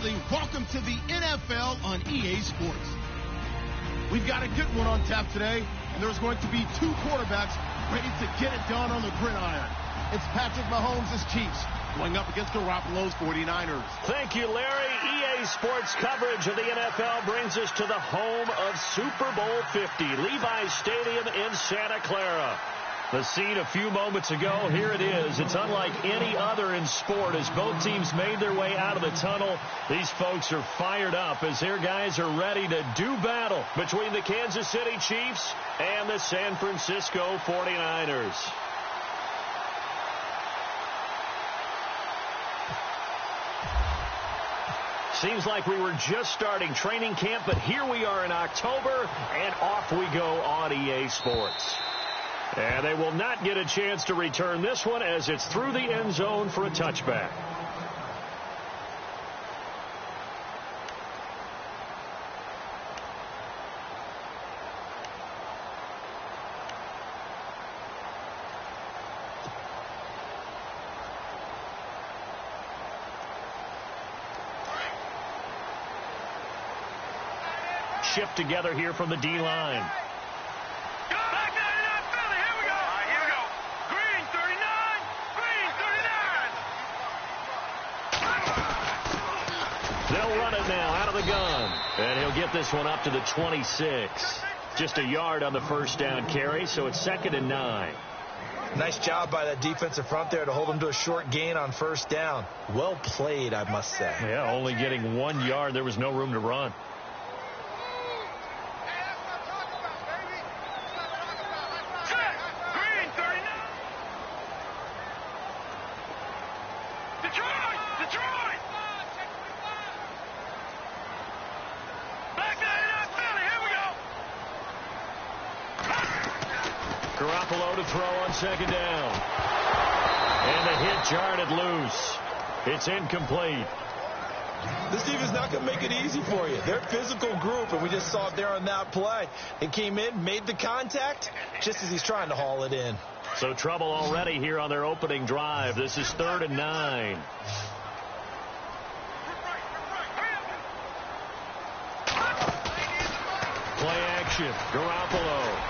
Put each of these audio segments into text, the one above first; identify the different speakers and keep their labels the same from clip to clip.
Speaker 1: Bradley. Welcome to the NFL on EA Sports. We've got a good one on tap today, and there's going to be two quarterbacks ready to get it done on the gridiron. It's Patrick Mahomes' Chiefs going up against Garoppolo's 49ers.
Speaker 2: Thank you, Larry. EA Sports coverage of the NFL brings us to the home of Super Bowl 50, Levi's Stadium in Santa Clara. The scene a few moments ago, here it is. It's unlike any other in sport as both teams made their way out of the tunnel. These folks are fired up as their guys are ready to do battle between the Kansas City Chiefs and the San Francisco 49ers. Seems like we were just starting training camp, but here we are in October, and off we go on EA Sports. And they will not get a chance to return this one as it's through the end zone for a touchback. Shift together here from the D-line. They'll run it now out of the gun. And he'll get this one up to the 26. Just a yard on the first down carry, so it's 2nd and 9.
Speaker 3: Nice job by that defensive front there to hold them to a short gain on first down. Well played, I must say.
Speaker 2: Yeah, only getting 1 yard. There was no room to run. Garoppolo to throw on 2nd down. And the hit jarred loose. It's incomplete.
Speaker 3: This team is not going to make it easy for you. They're a physical group, and we just saw it there on that play. It came in, made the contact, just as he's trying to haul it in.
Speaker 2: So trouble already here on their opening drive. This is 3rd and 9. Play action. Garoppolo.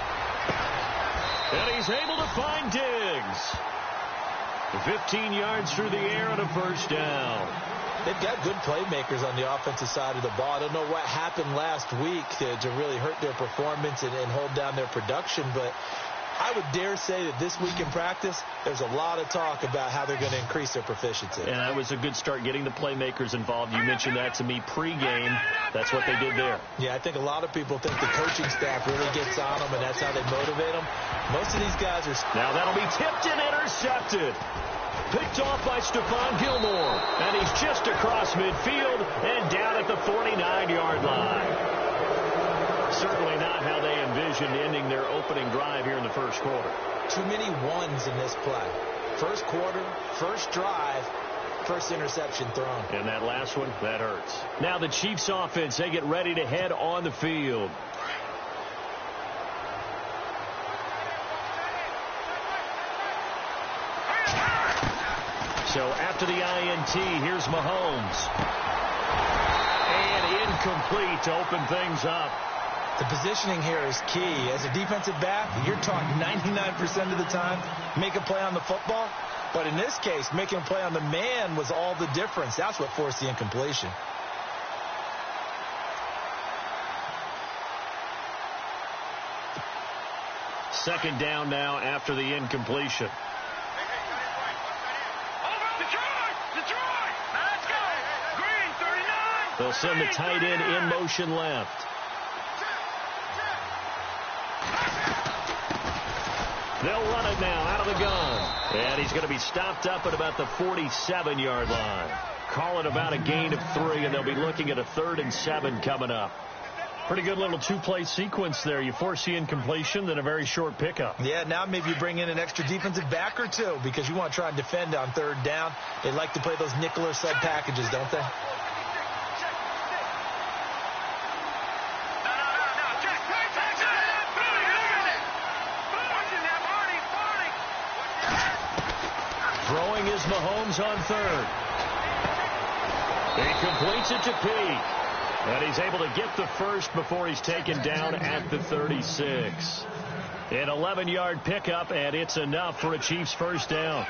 Speaker 2: And he's able to find Diggs. 15 yards through the air and a first down.
Speaker 3: They've got good playmakers on the offensive side of the ball. I don't know what happened last week to really hurt their performance and hold down their production, but I would dare say that this week in practice, there's a lot of talk about how they're going to increase their proficiency.
Speaker 2: And that was a good start getting the playmakers involved. You mentioned that to me pregame. That's what they did there.
Speaker 3: Yeah, I think a lot of people think the coaching staff really gets on them, and that's how they motivate them. Most of these guys are...
Speaker 2: Now that'll be tipped and intercepted. Picked off by Stephon Gilmore. And he's just across midfield and down at the 49-yard line. Certainly not how they envisioned ending their opening drive here in the first quarter.
Speaker 3: Too many ones in this play. First quarter, first drive, first interception thrown.
Speaker 2: And that last one, that hurts. Now the Chiefs offense, they get ready to head on the field. So after the INT, here's Mahomes. And incomplete to open things up.
Speaker 3: The positioning here is key. As a defensive back, you're taught 99% of the time, make a play on the football. But in this case, making a play on the man was all the difference. That's what forced the incompletion.
Speaker 2: Second down now after the incompletion. They'll send the tight end in motion left. They'll run it now out of the gun. And he's going to be stopped up at about the 47-yard line. Call it about a gain of 3, and they'll be looking at a 3rd and 7 coming up. Pretty good little two-play sequence there. You force the incompletion, then a very short pickup.
Speaker 3: Yeah, now maybe you bring in an extra defensive back or two because you want to try and defend on 3rd down. They like to play those nickel or sub packages, don't they? Throwing is Mahomes on 3rd.
Speaker 2: He completes it to Peak. And he's able to get the first before he's taken down at the 36. An 11-yard pickup, and it's enough for a Chiefs first down.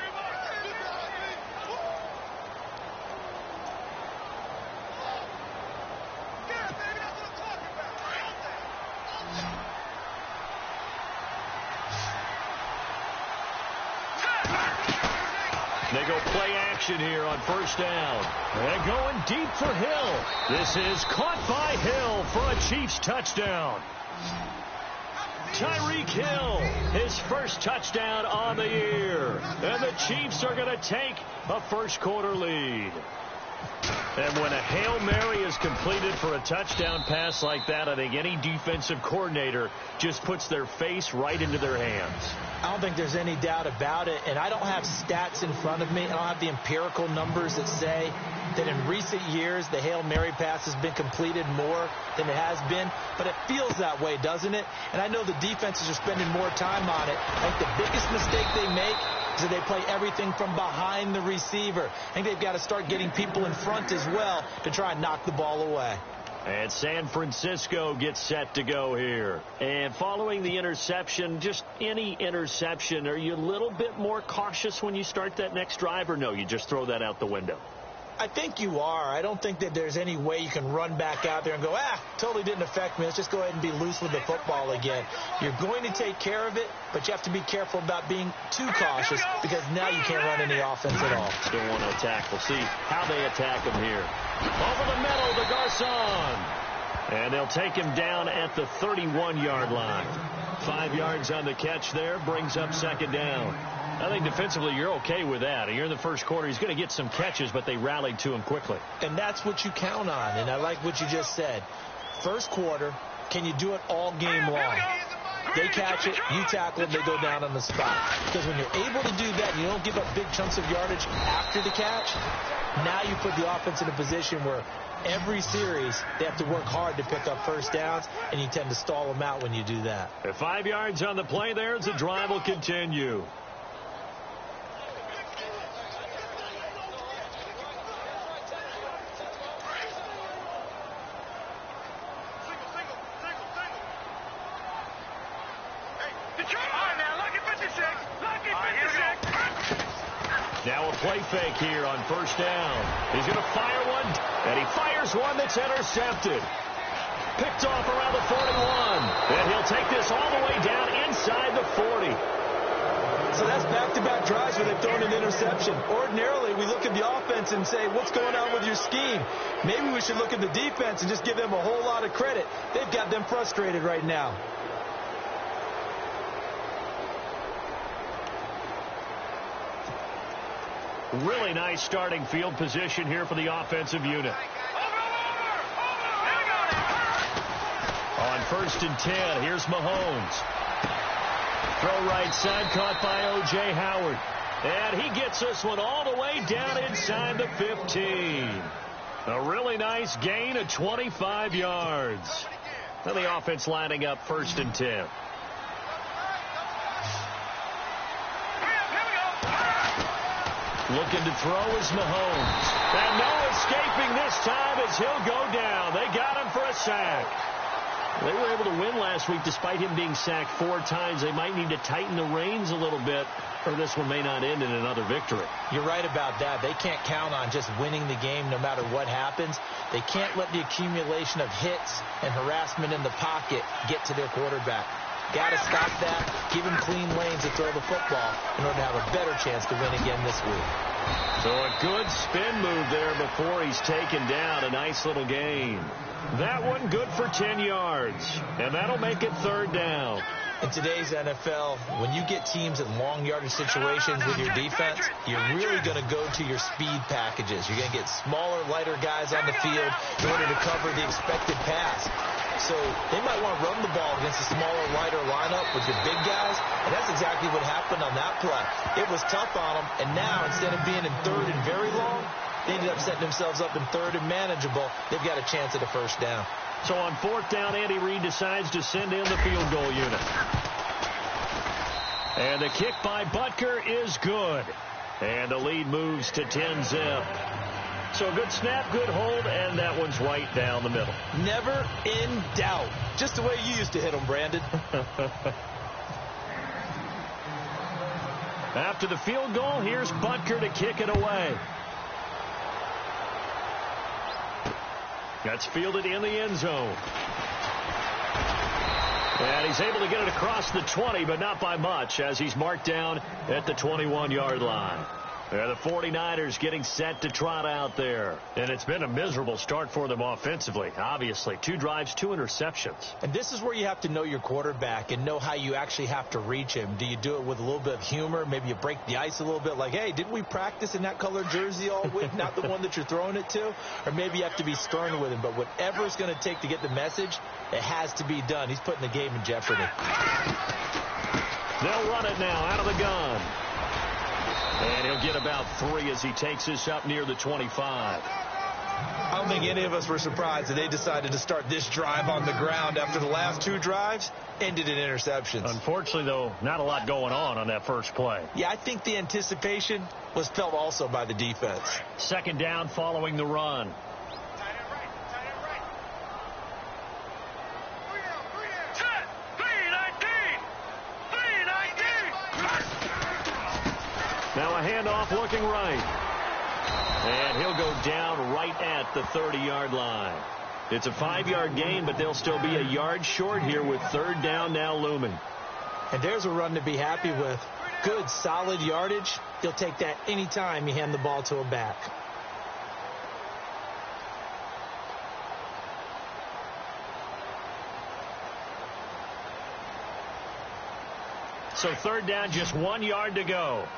Speaker 2: They go play action here on first down. And going deep for Hill. This is caught by Hill for a Chiefs touchdown. Tyreek Hill, his first touchdown on the year. And the Chiefs are going to take a first-quarter lead. And when a Hail Mary is completed for a touchdown pass like that, I think any defensive coordinator just puts their face right into their hands.
Speaker 3: I don't think there's any doubt about it, and I don't have stats in front of me. I don't have the empirical numbers that say that in recent years the Hail Mary pass has been completed more than it has been, but it feels that way, doesn't it? And I know the defenses are spending more time on it. I think the biggest mistake they make is that they play everything from behind the receiver. I think they've got to start getting people in front as well to try and knock the ball away.
Speaker 2: And San Francisco gets set to go here. And following the interception, just any interception, are you a little bit more cautious when you start that next drive, or no, you just throw that out the window?
Speaker 3: I think you are. I don't think that there's any way you can run back out there and go, totally didn't affect me. Let's just go ahead and be loose with the football again. You're going to take care of it, but you have to be careful about being too cautious because now you can't run any offense at all.
Speaker 2: Still want to attack. We'll see how they attack him here. Over the middle to Garcon. And they'll take him down at the 31-yard line. 5 yards on the catch there, brings up second down. I think defensively you're okay with that. You're in the first quarter. He's going to get some catches, but they rallied to him quickly.
Speaker 3: And that's what you count on, and I like what you just said. First quarter, can you do it all game long? They catch it, you tackle it, they go down on the spot. Because when you're able to do that, you don't give up big chunks of yardage after the catch, now you put the offense in a position where every series they have to work hard to pick up first downs, and you tend to stall them out when you do that.
Speaker 2: At 5 yards on the play there, the drive will continue. Now a play fake here on first down. He's going to fire one, and he fires one that's intercepted. Picked off around the 41, and he'll take this all the way down inside the 40.
Speaker 3: So that's back-to-back drives where they've thrown an interception. Ordinarily, we look at the offense and say, what's going on with your scheme? Maybe we should look at the defense and just give them a whole lot of credit. They've got them frustrated right now.
Speaker 2: Really nice starting field position here for the offensive unit. On first and 10, here's Mahomes. Throw right side, caught by O.J. Howard. And he gets this one all the way down inside the 15. A really nice gain of 25 yards. Now the offense lining up first and 10. Looking to throw is Mahomes. And no escaping this time as he'll go down. They got him for a sack. They were able to win last week despite him being sacked 4 times. They might need to tighten the reins a little bit, or this one may not end in another victory.
Speaker 3: You're right about that. They can't count on just winning the game no matter what happens. They can't let the accumulation of hits and harassment in the pocket get to their quarterback. Got to stop that, give him clean lanes to throw the football in order to have a better chance to win again this week.
Speaker 2: So a good spin move there before he's taken down. A nice little gain. That one good for 10 yards, and that'll make it third down.
Speaker 3: In today's NFL, when you get teams in long yardage situations with your defense, you're really going to go to your speed packages. You're going to get smaller, lighter guys on the field in order to cover the expected pass. So they might want to run the ball against a smaller, lighter lineup with your big guys, and that's exactly what happened on that play. It was tough on them, and now instead of being in third and very long, they ended up setting themselves up in third and manageable. They've got a chance at a first down.
Speaker 2: So on fourth down, Andy Reid decides to send in the field goal unit. And the kick by Butker is good. And the lead moves to 10-zip. So a good snap, good hold, and that one's right down the middle.
Speaker 3: Never in doubt. Just the way you used to hit them, Brandon.
Speaker 2: After the field goal, here's Butker to kick it away. That's fielded in the end zone. And he's able to get it across the 20, but not by much, as he's marked down at the 21-yard line. They're the 49ers getting set to trot out there. And it's been a miserable start for them offensively, obviously. 2 drives, 2 interceptions.
Speaker 3: And this is where you have to know your quarterback and know how you actually have to reach him. Do you do it with a little bit of humor? Maybe you break the ice a little bit, like, hey, didn't we practice in that colored jersey all week, not the one that you're throwing it to? Or maybe you have to be stern with him. But whatever it's going to take to get the message, it has to be done. He's putting the game in jeopardy.
Speaker 2: They'll run it now out of the gun. And he'll get about 3 as he takes this up near the 25.
Speaker 3: I don't think any of us were surprised that they decided to start this drive on the ground after the last 2 drives ended in interceptions.
Speaker 2: Unfortunately, though, not a lot going on that first play.
Speaker 3: Yeah, I think the anticipation was felt also by the defense.
Speaker 2: Second down following the run. Now a handoff looking right. And he'll go down right at the 30-yard line. It's a 5-yard gain, but they'll still be a yard short here with third down now looming.
Speaker 3: And there's a run to be happy with. Good, solid yardage. You'll take that any time you hand the ball to a back.
Speaker 2: So third down, just 1 yard to go.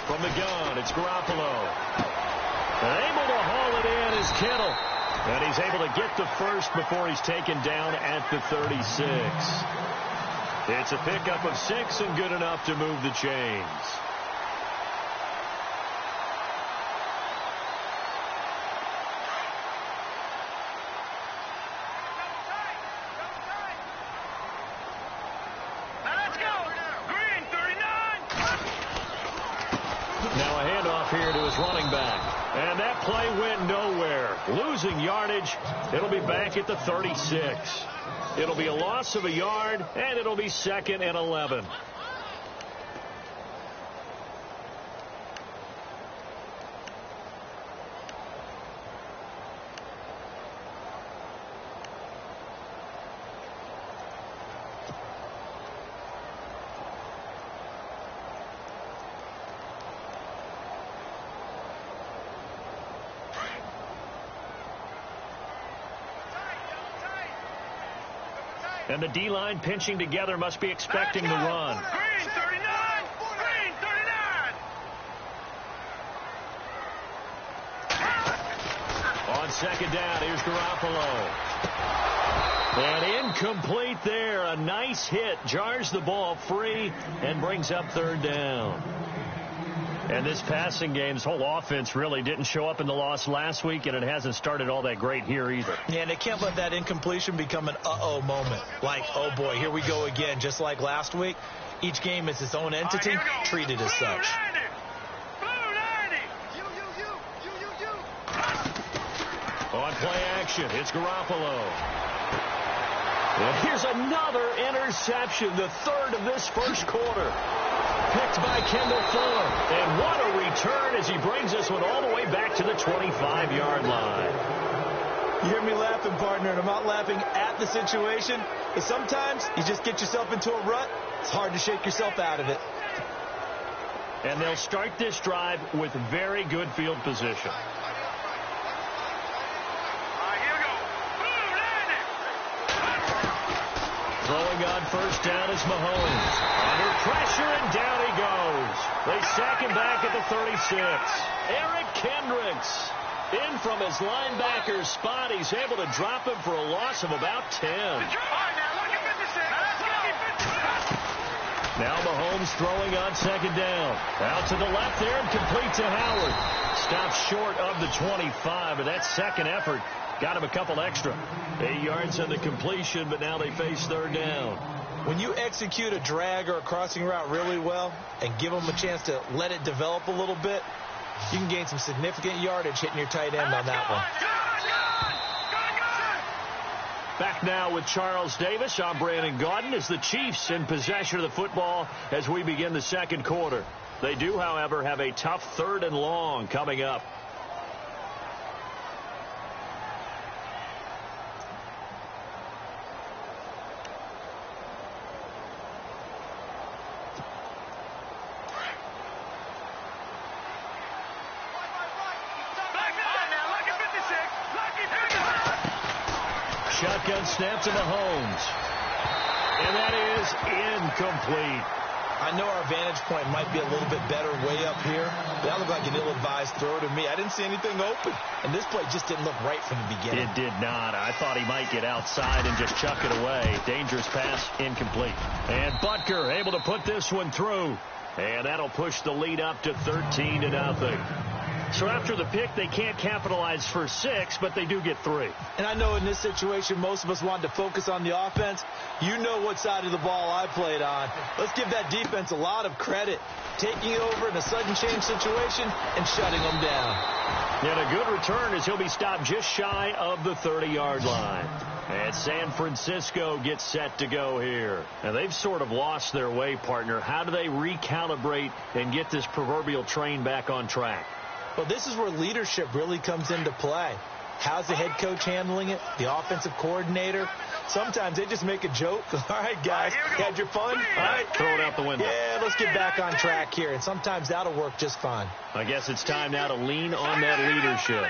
Speaker 2: From the gun, it's Garoppolo. Able to haul it in is Kittle. And he's able to get the first before he's taken down at the 36. It's a pickup of 6 and good enough to move the chains. Now a handoff here to his running back. And that play went nowhere. Losing yardage. It'll be back at the 36. It'll be a loss of a yard, and it'll be 2nd and 11. And the D-line pinching together must be expecting the run.
Speaker 4: Green 39! Green 39!
Speaker 2: On second down, here's Garoppolo. And incomplete there. A nice hit. Jars the ball free and brings up third down. And this passing game, this whole offense really didn't show up in the loss last week, and it hasn't started all that great here either.
Speaker 3: Yeah, and they can't let that incompletion become an uh-oh moment. Like, oh, boy, here we go again, just like last week. Each game is its own entity, treated as such.
Speaker 2: On play action, it's Garoppolo. And here's another interception, the third of this first quarter. Picked by Kendall Fuller. And what a return as he brings this one all the way back to the 25-yard line.
Speaker 3: You hear me laughing, partner, and I'm not laughing at the situation. But sometimes you just get yourself into a rut. It's hard to shake yourself out of it.
Speaker 2: And they'll start this drive with very good field position. Throwing on first down is Mahomes. Under pressure, and down he goes. They sack him back at the 36. Eric Kendricks in from his linebacker spot. He's able to drop him for a loss of about 10. Now Mahomes throwing on second down. Out to the left there and complete to Howard. Stops short of the 25, but that second effort got him a couple extra. 8 yards on the completion, but now they face third down.
Speaker 3: When you execute a drag or a crossing route really well and give them a chance to let it develop a little bit, you can gain some significant yardage hitting your tight end on that one.
Speaker 2: Back now with Charles Davis. I'm Brandon Gaudin as the Chiefs in possession of the football as we begin the second quarter. They do, however, have a tough 3rd and long coming up. Shotgun snap to Mahomes. And that is incomplete.
Speaker 3: I know our vantage point might be a little bit better way up here, but that looked like an ill-advised throw to me. I didn't see anything open, and this play just didn't look right from the beginning.
Speaker 2: It did not. I thought he might get outside and just chuck it away. Dangerous pass, incomplete. And Butker able to put this one through. And that'll push the lead up to 13-0. So after the pick, they can't capitalize for 6, but they do get 3.
Speaker 3: And I know in this situation, most of us wanted to focus on the offense. You know what side of the ball I played on. Let's give that defense a lot of credit. Taking it over in a sudden change situation and shutting them down.
Speaker 2: And a good return as he'll be stopped just shy of the 30-yard line. And San Francisco gets set to go here. And they've sort of lost their way, partner. How do they recalibrate and get this proverbial train back on track?
Speaker 3: Well, this is where leadership really comes into play. How's the head coach handling it? The offensive coordinator? Sometimes they just make a joke. All right, guys, had your fun? All right,
Speaker 2: throw it out the window.
Speaker 3: Yeah, let's get back on track here. And sometimes that'll work just fine.
Speaker 2: I guess it's time now to lean on that leadership.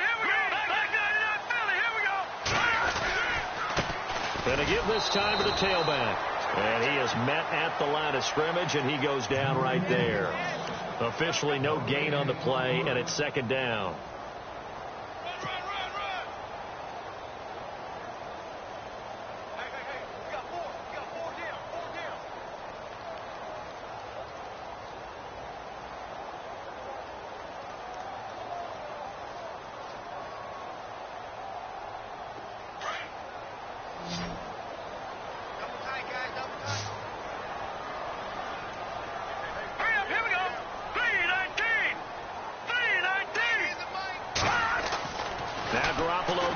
Speaker 2: Gonna give this time to the tailback. And he is met at the line of scrimmage, and he goes down right there. Officially no gain on the play, and it's second down.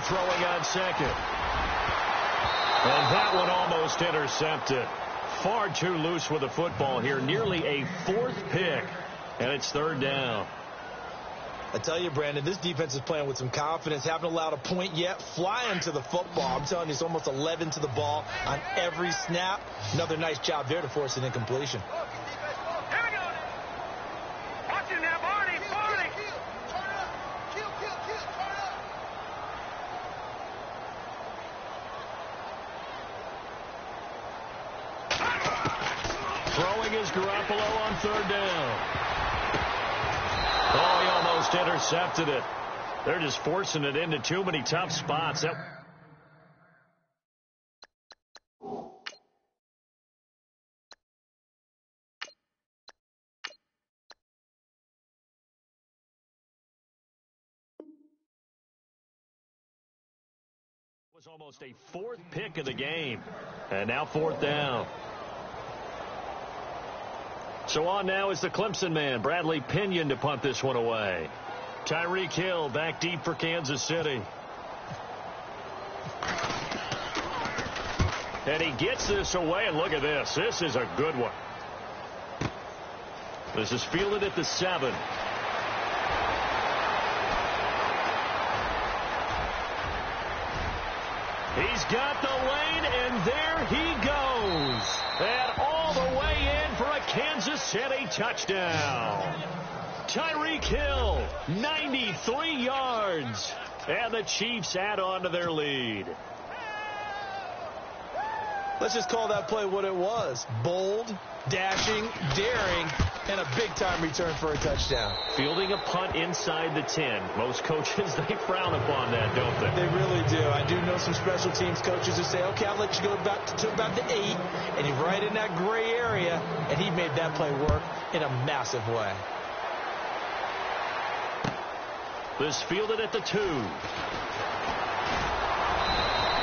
Speaker 2: Throwing on second. And that one almost intercepted. Far too loose with the football here. Nearly a 4th pick. And it's third down.
Speaker 3: I tell you, Brandon, this defense is playing with some confidence. Haven't allowed a point yet. Flying to the football. I'm telling you, it's almost 11 to the ball on every snap. Another nice job there to force an incompletion. Garoppolo on third down.
Speaker 2: Oh, he almost intercepted it. They're just forcing it into too many tough spots. That was almost a 4th pick of the game. And now 4th down. So on now is the Clemson man, Bradley Pinion, to punt this one away. Tyreek Hill back deep for Kansas City. And he gets this away, and look at this. This is a good one. This is fielded at the 7. He's got the lane, and there he goes. And all the way in for a Kansas City touchdown. Tyreek Hill, 93 yards. And the Chiefs add on to their lead.
Speaker 3: Let's just call that play what it was. Bold, dashing, daring, and a big-time return for a touchdown.
Speaker 2: Fielding a punt inside the 10. Most coaches, they frown upon that, don't they?
Speaker 3: They really do. I do know some special teams coaches who say, okay, I'll let you go to about the 8, and you're right in that gray area, and he made that play work in a massive way.
Speaker 2: This fielded at the 2.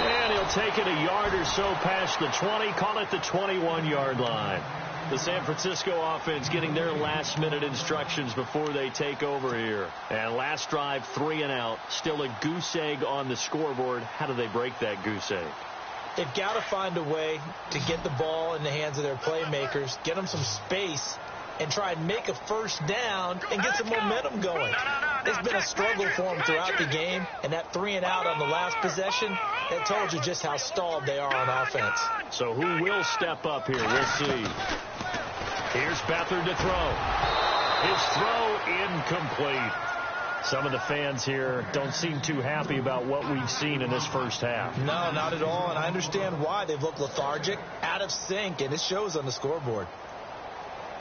Speaker 2: And he'll take it a yard or so past the 20, call it the 21-yard line. The San Francisco offense getting their last-minute instructions before they take over here. And last drive, 3 and out. Still a goose egg on the scoreboard. How do they break that goose egg?
Speaker 3: They've got to find a way to get the ball in the hands of their playmakers, get them some space, and try and make a first down and get some momentum going. It's been a struggle for them throughout the game, and that 3 and out on the last possession, that told you just how stalled they are on offense.
Speaker 2: So who will step up here? We'll see. Here's Beathard to throw. His throw incomplete. Some of the fans here don't seem too happy about what we've seen in this first half.
Speaker 3: No, not at all, and I understand why. They've looked lethargic, out of sync, and it shows on the scoreboard.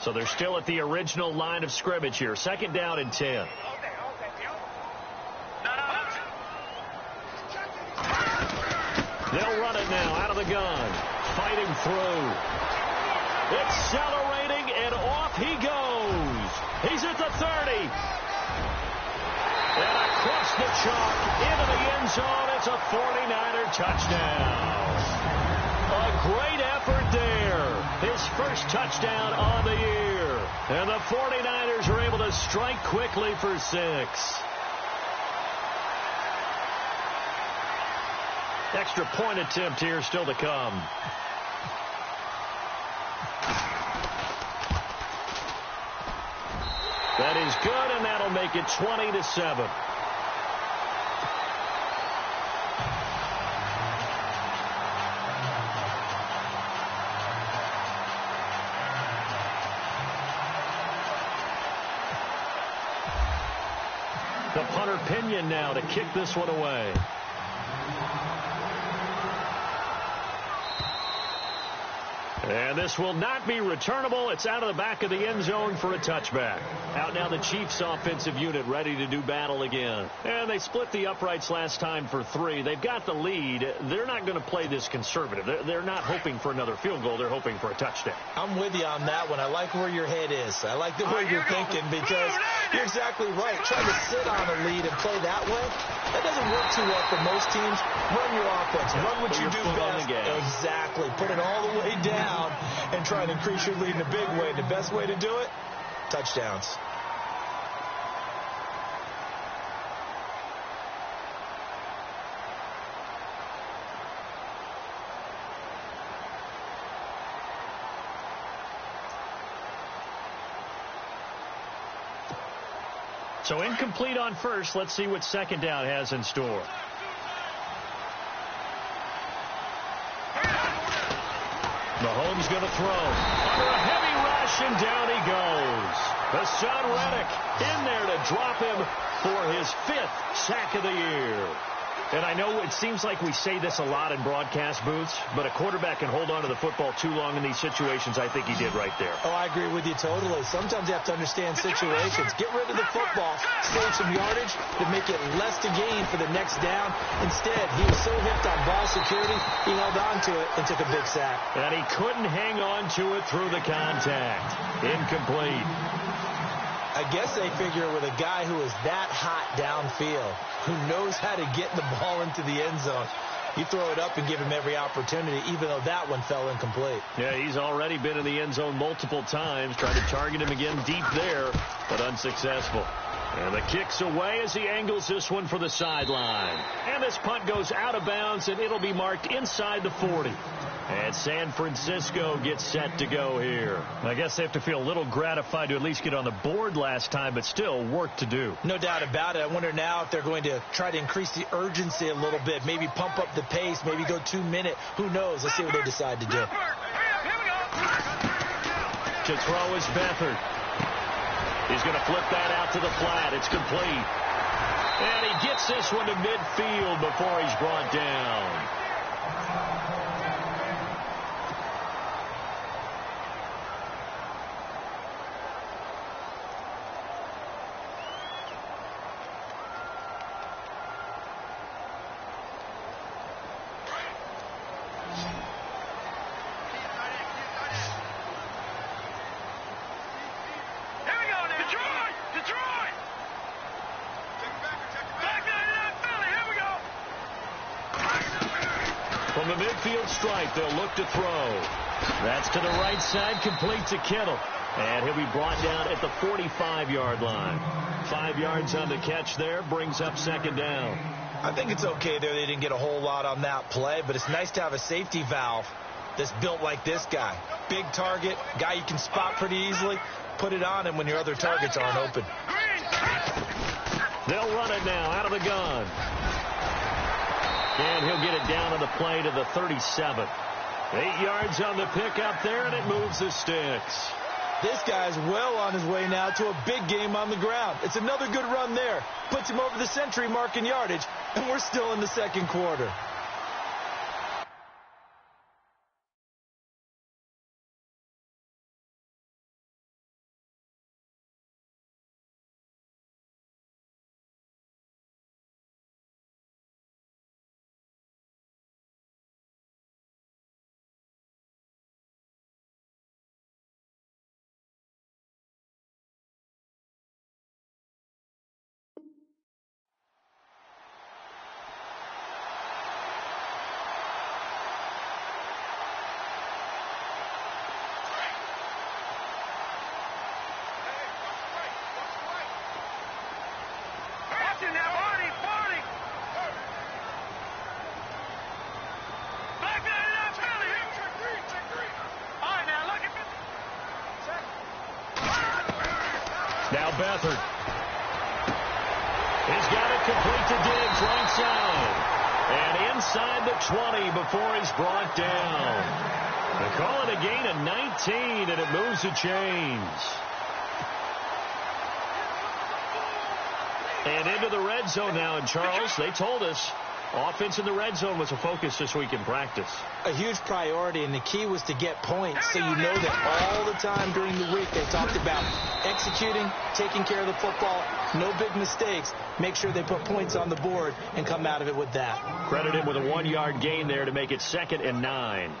Speaker 2: So they're still at the original line of scrimmage here. 2nd down and 10. They'll run it now out of the gun. Fighting through. Accelerating, and off he goes. He's at the 30. And across the chalk into the end zone. It's a 49er touchdown. A great effort there. His first touchdown on the year. And the 49ers are able to strike quickly for 6. Extra point attempt here still to come. That is good, and that'll make it 20-7. The punter Pinion now to kick this one away. And this will not be returnable. It's out of the back of the end zone for a touchback. Out now the Chiefs offensive unit ready to do battle again. And they split the uprights last time for 3. They've got the lead. They're not going to play this conservative. They're not hoping for another field goal. They're hoping for a touchdown.
Speaker 3: I'm with you on that one. I like where your head is. I like the way you're thinking because you're exactly right. Trying to sit on a lead and play that way, that doesn't work too well for most teams. Run your offense. Run what you do best. Exactly. Put it all the way down and try and increase your lead in a big way. The best way to do it, touchdowns.
Speaker 2: So incomplete on first. Let's see what 2nd down has in store. Mahomes going to throw. Under a heavy rush, and down he goes. Hassan Reddick in there to drop him for his 5th sack of the year. And I know it seems like we say this a lot in broadcast booths, but a quarterback can hold on to the football too long in these situations. I think he did right there.
Speaker 3: Oh, I agree with you totally. Sometimes you have to understand situations. Get rid of the football, save some yardage to make it less to gain for the next down. Instead, he was so hipped on ball security, he held on to it and took a big sack.
Speaker 2: And he couldn't hang on to it through the contact. Incomplete.
Speaker 3: I guess they figure with a guy who is that hot downfield, who knows how to get the ball into the end zone, you throw it up and give him every opportunity, even though that one fell incomplete.
Speaker 2: Yeah, he's already been in the end zone multiple times, trying to target him again deep there, but unsuccessful. And the kick's away as he angles this one for the sideline. And this punt goes out of bounds, and it'll be marked inside the 40. And San Francisco gets set to go here. I guess they have to feel a little gratified to at least get on the board last time, but still work to do.
Speaker 3: No doubt about it. I wonder now if they're going to try to increase the urgency a little bit, maybe pump up the pace, maybe go 2-minute. Who knows? Let's see what they decide to do.
Speaker 2: To throw is Beathard. He's going to flip that out to the flat. It's complete. And he gets this one to midfield before he's brought down. a midfield strike, they'll look to throw. That's to the right side, complete to Kittle. And he'll be brought down at the 45-yard line. 5 yards on the catch there, brings up second down.
Speaker 3: I think it's okay there. They didn't get a whole lot on that play, but it's nice to have a safety valve that's built like this guy. Big target, guy you can spot pretty easily. Put it on him when your other targets aren't open.
Speaker 2: They'll run it now out of the gun. And he'll get it down on the play to the 37. 8 yards on the pickup there, and it moves the sticks.
Speaker 3: This guy's well on his way now to a big game on the ground. It's another good run there. Puts him over the century mark in yardage, and we're still in the second quarter.
Speaker 2: Now Beathard. He's got it complete to Diggs, right side. And inside the 20 before he's brought down. They call it a gain of 19, and it moves the chains. And into the red zone now. And, Charles, they told us offense in the red zone was a focus this week in practice.
Speaker 3: A huge priority, and the key was to get points. So you know that all the time during the week they talked about executing, taking care of the football, no big mistakes. Make sure they put points on the board and come out of it with that.
Speaker 2: Credit him with a 1-yard gain there to make it 2nd and 9.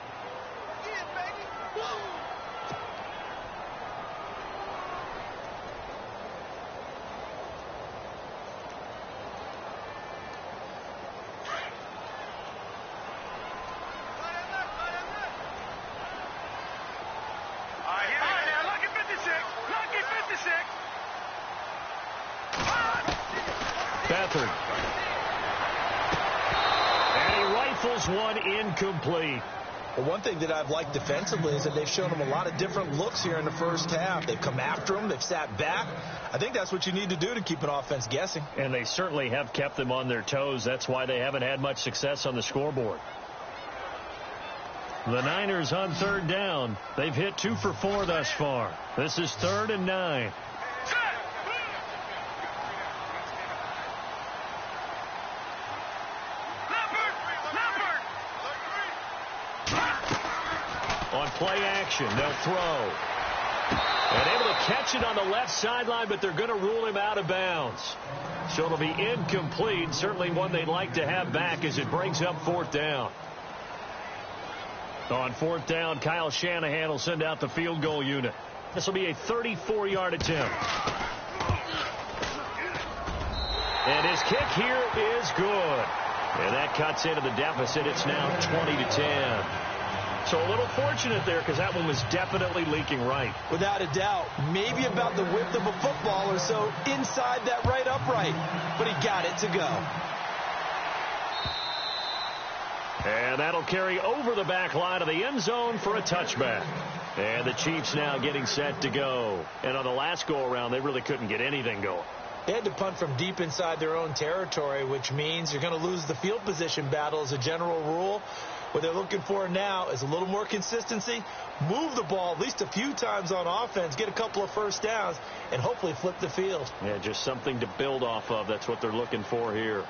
Speaker 2: Beathard. And he rifles one incomplete.
Speaker 3: Well, one thing that I've liked defensively is that they've shown him a lot of different looks here in the first half. They've come after him. They've sat back. I think that's what you need to do to keep an offense guessing.
Speaker 2: And they certainly have kept them on their toes. That's why they haven't had much success on the scoreboard. The Niners on 3rd down. They've hit 2 for 4 thus far. This is 3rd and 9. On play action, they'll throw. And able to catch it on the left sideline, but they're going to rule him out of bounds. So it'll be incomplete. Certainly one they'd like to have back as it brings up 4th down. On 4th down, Kyle Shanahan will send out the field goal unit. This will be a 34-yard attempt. And his kick here is good. And that cuts into the deficit. It's now 20-10. So a little fortunate there because that one was definitely leaking right.
Speaker 3: Without a doubt. Maybe about the width of a football or so inside that right upright. But he got it to go.
Speaker 2: And that'll carry over the back line of the end zone for a touchback. And the Chiefs now getting set to go. And on the last go-around, they really couldn't get anything going.
Speaker 3: They had to punt from deep inside their own territory, which means you're going to lose the field position battle as a general rule. What they're looking for now is a little more consistency, move the ball at least a few times on offense, get a couple of first downs, and hopefully flip the field.
Speaker 2: Yeah, just something to build off of. That's what they're looking for here.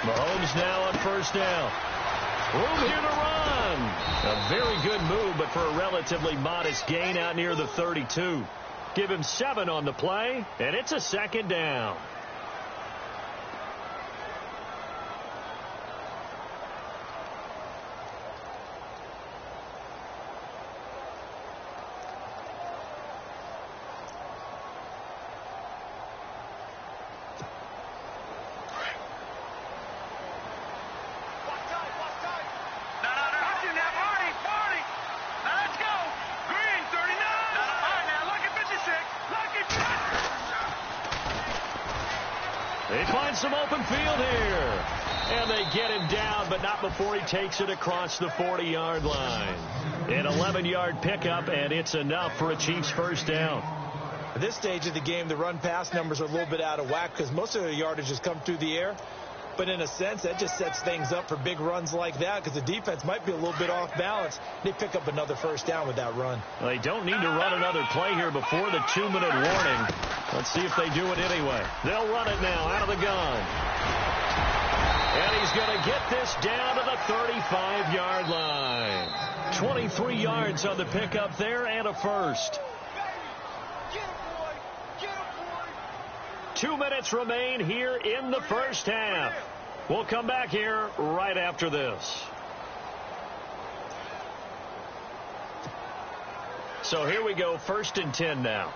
Speaker 2: Mahomes now on 1st down. Room here to run. A very good move, but for a relatively modest gain out near the 32. Give him 7 on the play, and it's a 2nd down. He finds some open field here. And they get him down, but not before he takes it across the 40-yard line. An 11-yard pickup, and it's enough for a Chiefs first down.
Speaker 3: At this stage of the game, the run-pass numbers are a little bit out of whack because most of their yardage has come through the air. But in a sense, that just sets things up for big runs like that because the defense might be a little bit off balance. They pick up another first down with that run.
Speaker 2: Well, they don't need to run another play here before the 2-minute warning. Let's see if they do it anyway. They'll run it now out of the gun. And he's going to get this down to the 35-yard line. 23 yards on the pickup there and a first. 2 minutes remain here in the first half. We'll come back here right after this. So here we go, 1st and 10 now.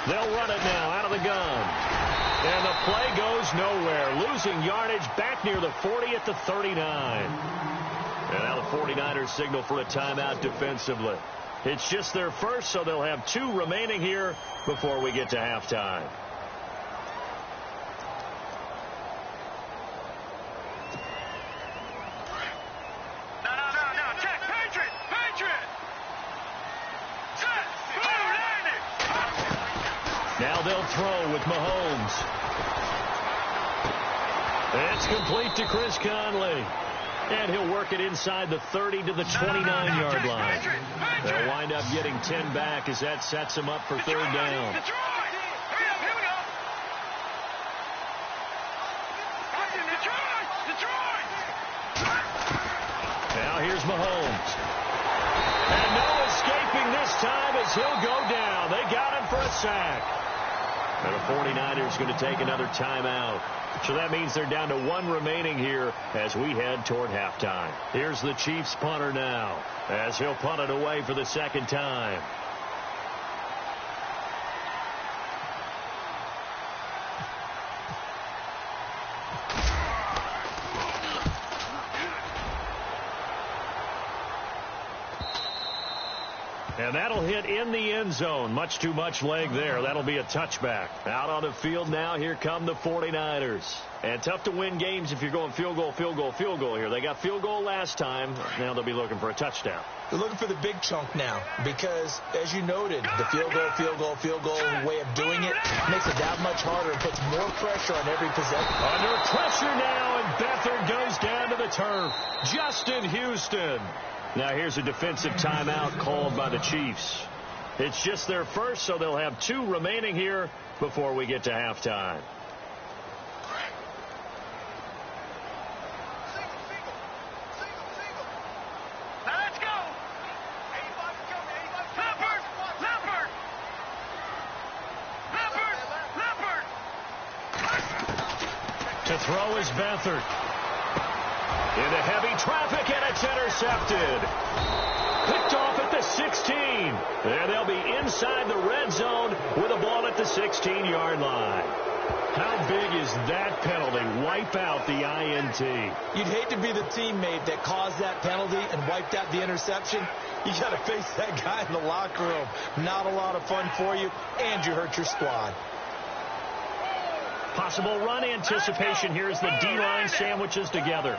Speaker 2: They'll run it now out of the gun. And the play goes nowhere. Losing yardage back near the 40 at the 39. And now the 49ers signal for a timeout defensively. It's just their first, so they'll have 2 remaining here before we get to halftime.
Speaker 4: No. Check. Patriot. Set.
Speaker 2: Now they'll throw with Mahomes. It's complete to Chris Conley. And he'll work it inside the 30 to the 29-yard line. They'll wind up getting 10 back as that sets them up for 3rd down. Now here's Mahomes. And no escaping this time as he'll go down. They got him for a sack. And the 49ers going to take another timeout. So that means they're down to 1 remaining here as we head toward halftime. Here's the Chiefs punter now as he'll punt it away for the 2nd time. And that'll hit in the end zone. Much too much leg there. That'll be a touchback. Out on the field now, here come the 49ers. And tough to win games if you're going field goal here. They got field goal last time. Now they'll be looking for a touchdown.
Speaker 3: They're looking for the big chunk now because, as you noted, the field goal way of doing it makes it that much harder and puts more pressure on every possession.
Speaker 2: Under pressure now, and Beathard goes down to the turf. Justin Houston. Now here's a defensive timeout called by the Chiefs. It's just their first, so they'll have 2 remaining here before we get to halftime.
Speaker 4: Now let's go. Leopard.
Speaker 2: To throw is Beathard. Into heavy traffic, and it's intercepted. Picked off at the 16. And they'll be inside the red zone with a ball at the 16-yard line. How big is that penalty? Wipe out the INT.
Speaker 3: You'd hate to be the teammate that caused that penalty and wiped out the interception. You got to face that guy in the locker room. Not a lot of fun for you, and you hurt your squad.
Speaker 2: Possible run anticipation here as the D-line sandwiches together.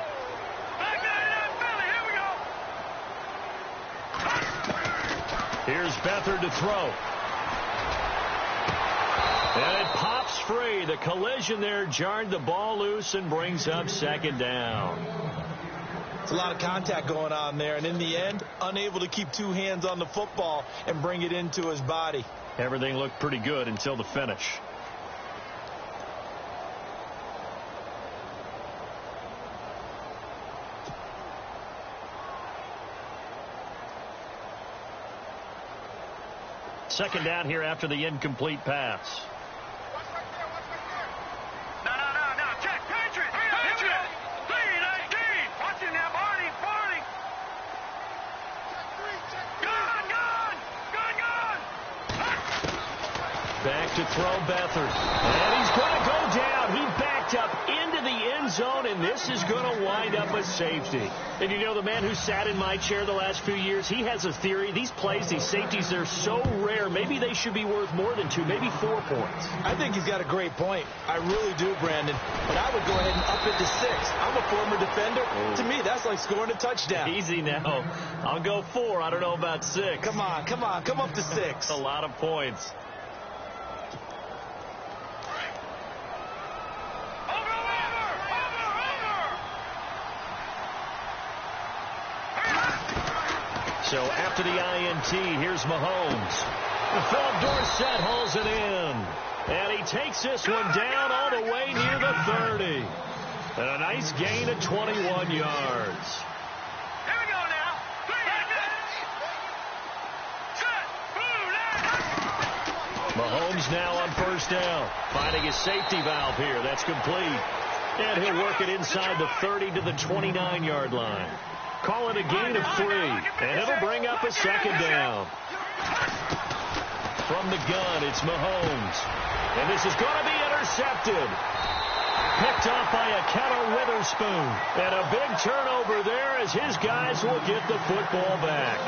Speaker 2: Here's Beathard to throw. And it pops free. The collision there jarred the ball loose and brings up 2nd down.
Speaker 3: It's a lot of contact going on there, and in the end, unable to keep 2 hands on the football and bring it into his body.
Speaker 2: Everything looked pretty good until the finish. Second down here after the incomplete pass.
Speaker 4: No. Check. Patriot. 3-19. Watch him now, Barney. Gun.
Speaker 2: Back to throw Beathard. And he's going to go down. He backed up into the end end zone, and this is going to wind up a safety. And you know, the man who sat in my chair the last few years, he has a theory. These plays, these safeties, they're so rare. Maybe they should be worth more than 2, maybe 4 points.
Speaker 3: I think he's got a great point. I really do, Brandon. But I would go ahead and up it to 6. I'm a former defender. Oh. To me, that's like scoring a touchdown.
Speaker 2: Easy now. I'll go 4. I don't know about 6.
Speaker 3: Come on. Come up to 6.
Speaker 2: A lot of points. So after the INT, here's Mahomes. Philip Dorsett hauls it in. And he takes this one down all the way near the 30. And a nice gain of 21 yards.
Speaker 4: Here we go now.
Speaker 2: Mahomes now on first down. Finding his safety valve here. That's complete. And he'll work it inside the 30 to the 29-yard line. Call it a gain of 3, and it'll bring up a second down. From the gun, it's Mahomes. And this is going to be intercepted. Picked off by a Keller Witherspoon. And a big turnover there as his guys will get the football back.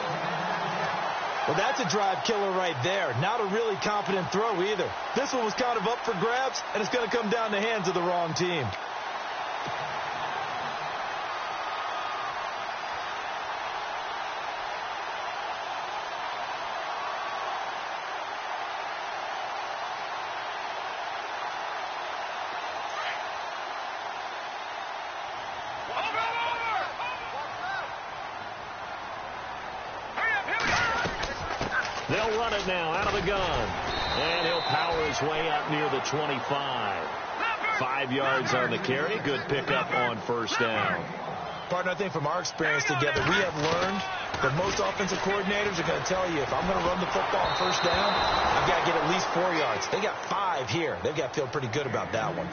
Speaker 3: Well, that's a drive killer right there. Not a really confident throw either. This one was kind of up for grabs, and it's going to come down the hands of the wrong team.
Speaker 2: They'll run it now out of the gun. And he'll power his way up near the 25. 5 yards on the carry. Good pickup on first down.
Speaker 3: Partner, I think from our experience together, we have learned that most offensive coordinators are going to tell you, if I'm going to run the football on first down, I've got to get at least 4 yards. They got 5 here. They've got to feel pretty good about that one.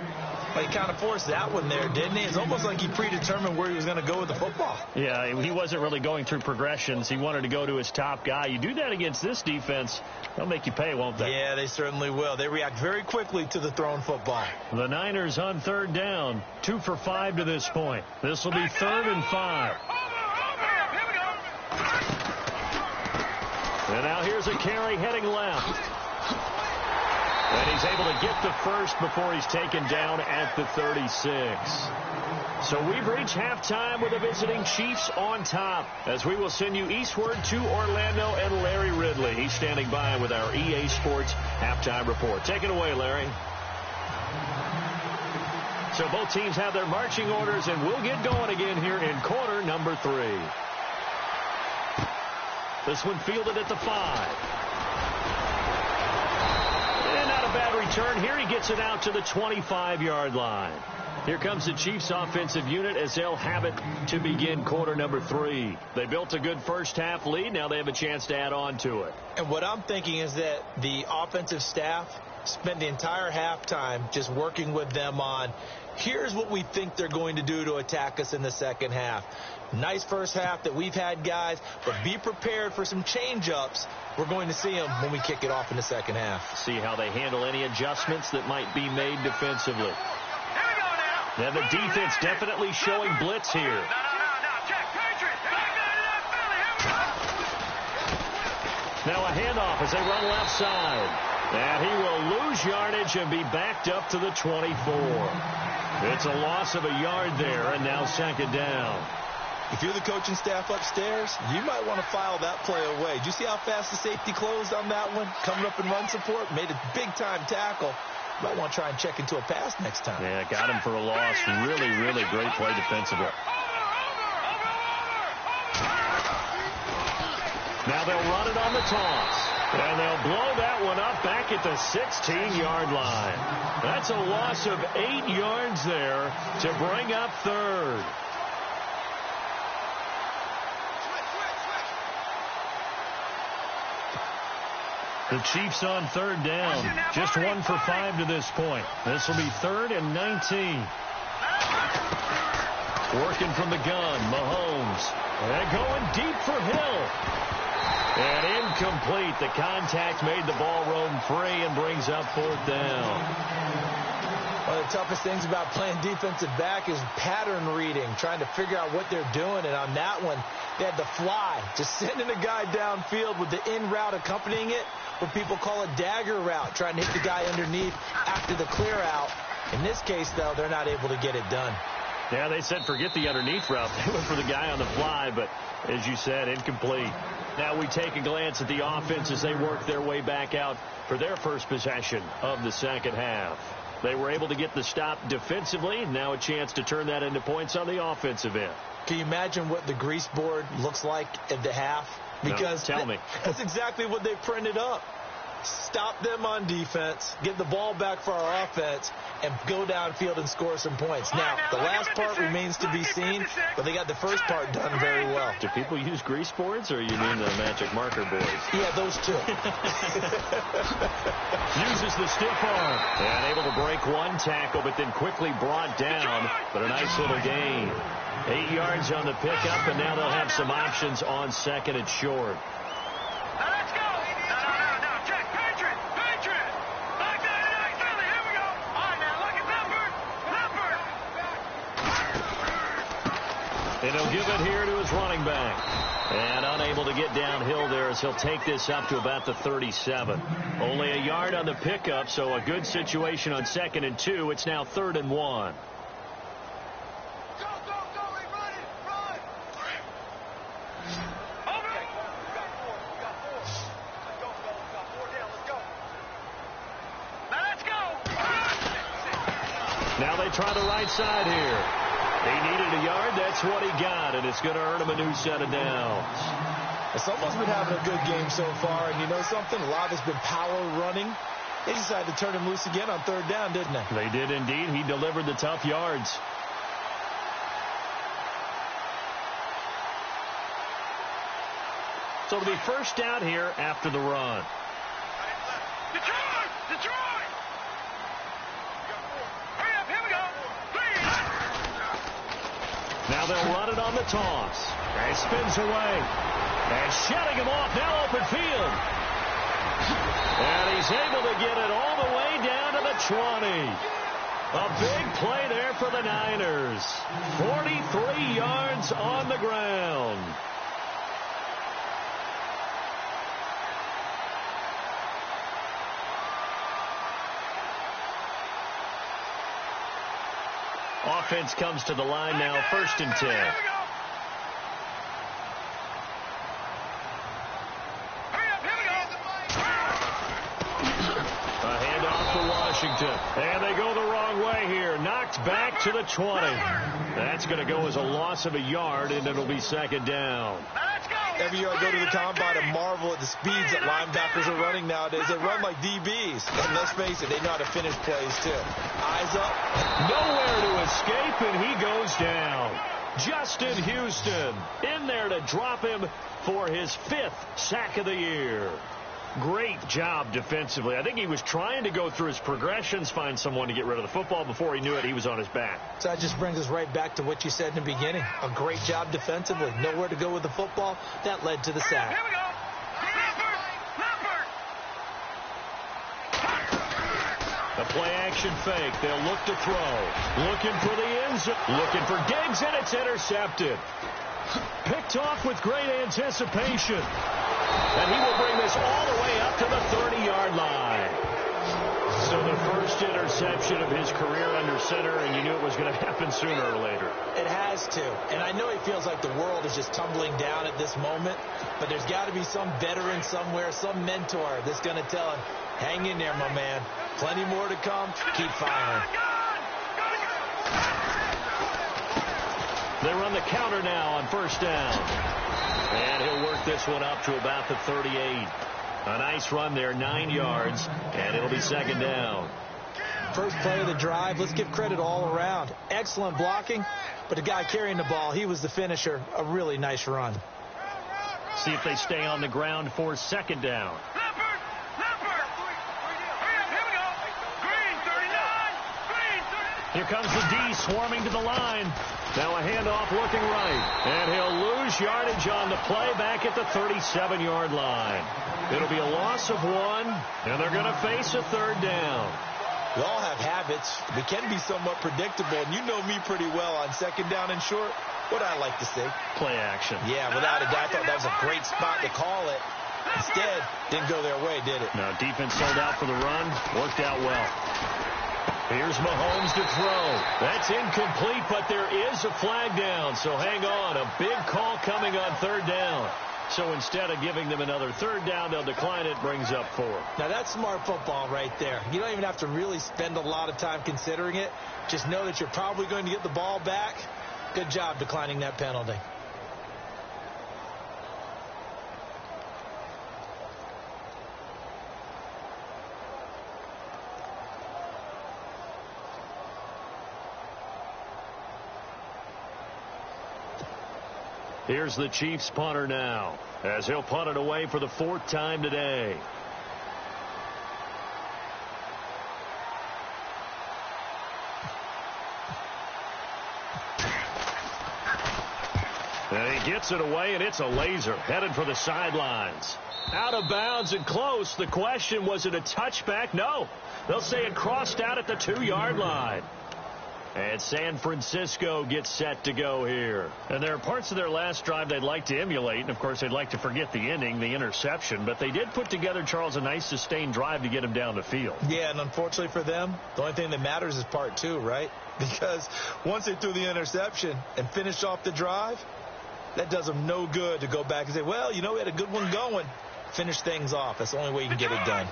Speaker 3: But he kind of forced that one there, didn't he? It's almost like he predetermined where he was going to go with the football.
Speaker 2: Yeah, he wasn't really going through progressions. He wanted to go to his top guy. You do that against this defense, they'll make you pay, won't they?
Speaker 3: Yeah, they certainly will. They react very quickly to the thrown football.
Speaker 2: The Niners on third down, 2 for 5 to this point. This will be 3rd and 5. And now here's a carry heading left. And he's able to get the first before he's taken down at the 36. So we've reached halftime with the visiting Chiefs on top, as we will send you eastward to Orlando and Larry Ridley. He's standing by with our EA Sports halftime report. Take it away, Larry. So both teams have their marching orders, and we'll get going again here in quarter number 3. This one fielded at the 5. And not a bad return. Here he gets it out to the 25-yard line. Here comes the Chiefs offensive unit as they'll have it to begin quarter number 3. They built a good first half lead. Now they have a chance to add on to it.
Speaker 3: And what I'm thinking is that the offensive staff spent the entire halftime just working with them on, here's what we think they're going to do to attack us in the second half. Nice first half that we've had, guys, but be prepared for some change-ups. We're going to see them when we kick it off in the second half.
Speaker 2: See how they handle any adjustments that might be made defensively. And the defense definitely showing blitz here. Now a handoff as they run left side. And he will lose yardage and be backed up to the 24. It's a loss of a yard there, and now second down.
Speaker 3: If you're the coaching staff upstairs, you might want to file that play away. Did you see how fast the safety closed on that one? Coming up in run support, made a big-time tackle. You might want to try and check into a pass next time.
Speaker 2: Yeah, got him for a loss. Really, really great play defensively. Now they'll run it on the toss. And they'll blow that one up back at the 16-yard line. That's a loss of 8 yards there to bring up third. The Chiefs on third down. Just 1 for 5 to this point. This will be 3rd and 19. Working from the gun, Mahomes. And going deep for Hill. And incomplete. The contact made the ball roam free and brings up 4th down.
Speaker 3: One of the toughest things about playing defensive back is pattern reading, trying to figure out what they're doing. And on that one, they had the fly, just sending a guy downfield with the in route accompanying it, what people call a dagger route, trying to hit the guy underneath after the clear out. In this case, though, they're not able to get it done.
Speaker 2: Yeah, they said forget the underneath route. They went for the guy on the fly, but as you said, incomplete. Now we take a glance at the offense as they work their way back out for their first possession of the second half. They were able to get the stop defensively. Now a chance to turn that into points on the offensive end.
Speaker 3: Can you imagine what the grease board looks like at the half? Because
Speaker 2: no, tell me.
Speaker 3: That's exactly what they printed up. Stop them on defense, get the ball back for our offense, and go downfield and score some points. Now, the last part remains to be seen, but they got the first part done very well.
Speaker 2: Do people use grease boards, or you mean the magic marker boards?
Speaker 3: Yeah, those two.
Speaker 2: Uses the stiff arm. And able to break one tackle, but then quickly brought down. But a nice little gain. 8 yards on the pickup, and now they'll have some options on second and short.
Speaker 4: Let's go. No. Check. Patriot. Back there. Here we go. All right, now look at Leopard.
Speaker 2: And he'll give it here to his running back. And unable to get downhill there as he'll take this up to about the 37. Only a yard on the pickup, so a good situation on 2nd and 2. It's now 3rd and 1. Now they try the right side here. He needed a yard. That's what he got, and it's going to earn him a new set of downs.
Speaker 3: Someone's been having a good game so far, and you know something? A lot has been power running. They decided to turn him loose again on 3rd down, didn't they?
Speaker 2: They did indeed. He delivered the tough yards. So it'll be first down here after the run.
Speaker 4: Detroit! Hurry up, here we go.
Speaker 2: Now they'll run it on the toss. And he spins away. And shutting him off, now open field. And he's able to get it all the way down to the 20. A big play there for the Niners. 43 yards on the ground. Offense comes to the line now, 1st and 10. A handoff for Washington. And they go the wrong way here. Knocked back to the 20. That's going to go as a loss of a yard, and it'll be 2nd down.
Speaker 3: Every year I go to the combine and marvel at the speeds that linebackers are running nowadays. They run like DBs. And let's face it, they know how to finish plays, too. Eyes up.
Speaker 2: Nowhere to escape, and he goes down. Justin Houston in there to drop him for his 5th sack of the year. Great job defensively. I think he was trying to go through his progressions, find someone to get rid of the football. Before he knew it, he was on his back.
Speaker 3: So that just brings us right back to what you said in the beginning. A great job defensively. Nowhere to go with the football. That led to the sack.
Speaker 4: Here we go.
Speaker 2: A play-action fake. They'll look to throw. Looking for the end zone. Looking for Diggs, and it's intercepted. Picked off with great anticipation. And he will bring this all the way up to the 30-yard line. So the first interception of his career under center, and you knew it was going to happen sooner or later.
Speaker 3: It has to. And I know he feels like the world is just tumbling down at this moment, but there's got to be some veteran somewhere, some mentor that's going to tell him, hang in there, my man. Plenty more to come. Keep firing.
Speaker 2: They run the counter now on 1st down. And he'll work this one up to about the 38. A nice run there, 9 yards, and it'll be 2nd down.
Speaker 3: First play of the drive. Let's give credit all around. Excellent blocking, but the guy carrying the ball, he was the finisher. A really nice run.
Speaker 2: See if they stay on the ground for 2nd down. Here comes the D swarming to the line. Now a handoff looking right. And he'll lose yardage on the play back at the 37-yard line. It'll be a loss of 1, and they're going to face a 3rd down.
Speaker 3: We all have habits. We can be somewhat predictable, and you know me pretty well on second down and short. What I like to say?
Speaker 2: Play action.
Speaker 3: Yeah, without a doubt. I thought that was a great spot to call it. Instead, didn't go their way, did it?
Speaker 2: No, defense sold out for the run. Worked out well. Here's Mahomes to throw. That's incomplete, but there is a flag down, so hang on. A big call coming on third down. So instead of giving them another third down, they'll decline it, brings up 4.
Speaker 3: Now, that's smart football right there. You don't even have to really spend a lot of time considering it. Just know that you're probably going to get the ball back. Good job declining that penalty.
Speaker 2: Here's the Chiefs punter now, as he'll punt it away for the 4th time today. And he gets it away, and it's a laser, headed for the sidelines. Out of bounds and close. The question, was it a touchback? No. They'll say it crossed out at the 2-yard line. And San Francisco gets set to go here. And there are parts of their last drive they'd like to emulate. And, of course, they'd like to forget the ending, the interception. But they did put together, Charles, a nice sustained drive to get him down the field.
Speaker 3: Yeah, and unfortunately for them, the only thing that matters is part 2, right? Because once they threw the interception and finished off the drive, that does them no good to go back and say, well, you know, we had a good one going. Finish things off. That's the only way you can get it done.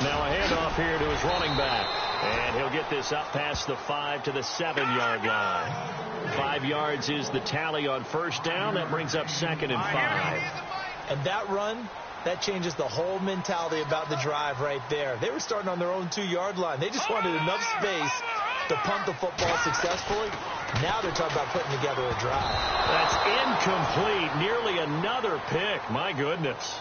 Speaker 2: Now a handoff here to his running back. And he'll get this up past the 5 to the 7-yard line. 5 yards is the tally on first down. That brings up 2nd and 5.
Speaker 3: And that run, that changes the whole mentality about the drive right there. They were starting on their own 2-yard line. They just wanted enough space to punt the football successfully. Now they're talking about putting together a drive.
Speaker 2: That's incomplete. Nearly another pick. My goodness.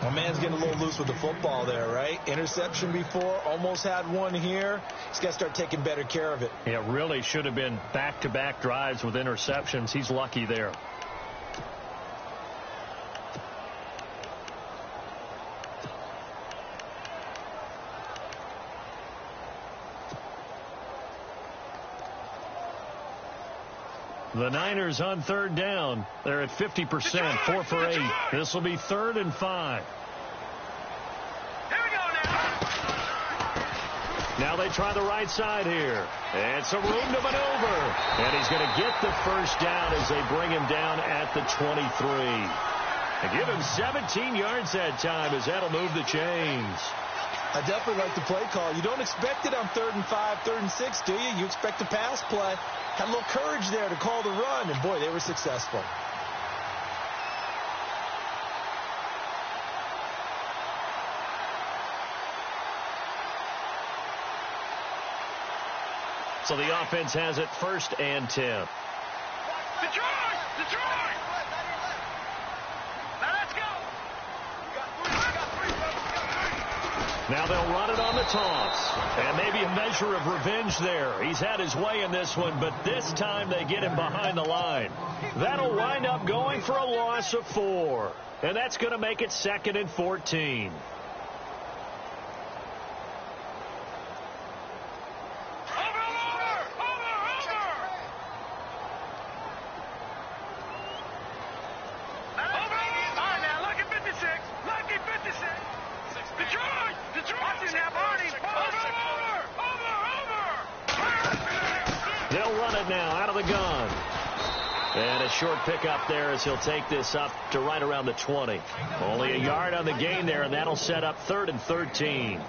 Speaker 3: My man's getting a little loose with the football there, right? Interception before, almost had one here. He's got to start taking better care of it.
Speaker 2: It really should have been back-to-back drives with interceptions. He's lucky there. The Niners on third down. They're at 50%, 4 for 8. This will be 3rd and 5.
Speaker 4: Here we go now.
Speaker 2: Now they try the right side here. And some room to maneuver. And he's going to get the first down as they bring him down at the 23. They give him 17 yards that time as that'll move the chains.
Speaker 3: I definitely like the play call. You don't expect it on 3rd and 5, 3rd and 6, do you? You expect a pass play. Had a little courage there to call the run, and boy, they were successful.
Speaker 2: So the offense has it 1st and 10.
Speaker 4: Detroit! Detroit! Now let's go!
Speaker 2: Now they'll run it on the toss. And maybe a measure of revenge there. He's had his way in this one, but this time they get him behind the line. That'll wind up going for a loss of 4. And that's going to make it 2nd and 14. They'll run it now out of the gun. And a short pickup there as he'll take this up to right around the 20. Only a yard on the gain there, and that'll set up 3rd and 13.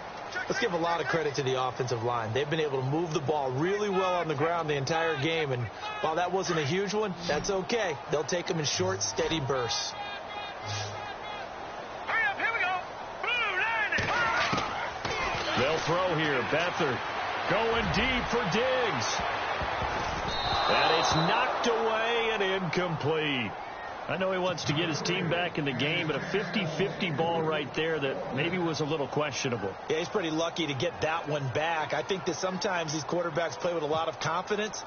Speaker 3: Let's give a lot of credit to the offensive line. They've been able to move the ball really well on the ground the entire game. And while that wasn't a huge one, that's okay. They'll take them in short, steady bursts.
Speaker 4: Hurry up, here we go. Blue, landing.
Speaker 2: They'll throw here. Beathard going deep for Diggs. And it's knocked away and incomplete. I know he wants to get his team back in the game, but a 50-50 ball right there that maybe was a little questionable.
Speaker 3: Yeah, he's pretty lucky to get that one back. I think that sometimes these quarterbacks play with a lot of confidence.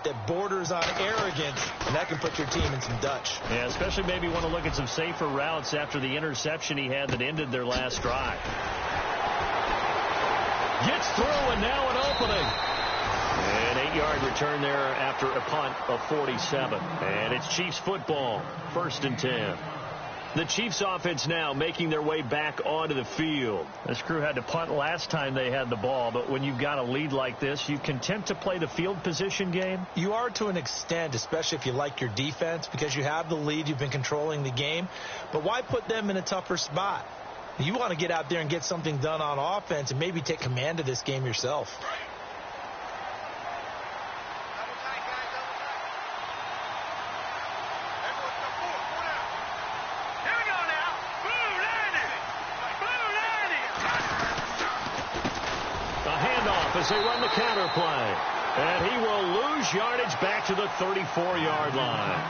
Speaker 3: that borders on arrogance, and that can put your team in some Dutch.
Speaker 2: Yeah, especially maybe want to look at some safer routes after the interception he had that ended their last drive. Gets through, and now an opening. An 8-yard return there after a punt of 47. And it's Chiefs football, 1st and 10. The Chiefs offense now making their way back onto the field. This crew had to punt last time they had the ball, but when you've got a lead like this, you content to play the field position game?
Speaker 3: You are to an extent, especially if you like your defense, because you have the lead, you've been controlling the game. But why put them in a tougher spot? You want to get out there and get something done on offense and maybe take command of this game yourself.
Speaker 2: As they run the counter play. And he will lose yardage back to the 34-yard line.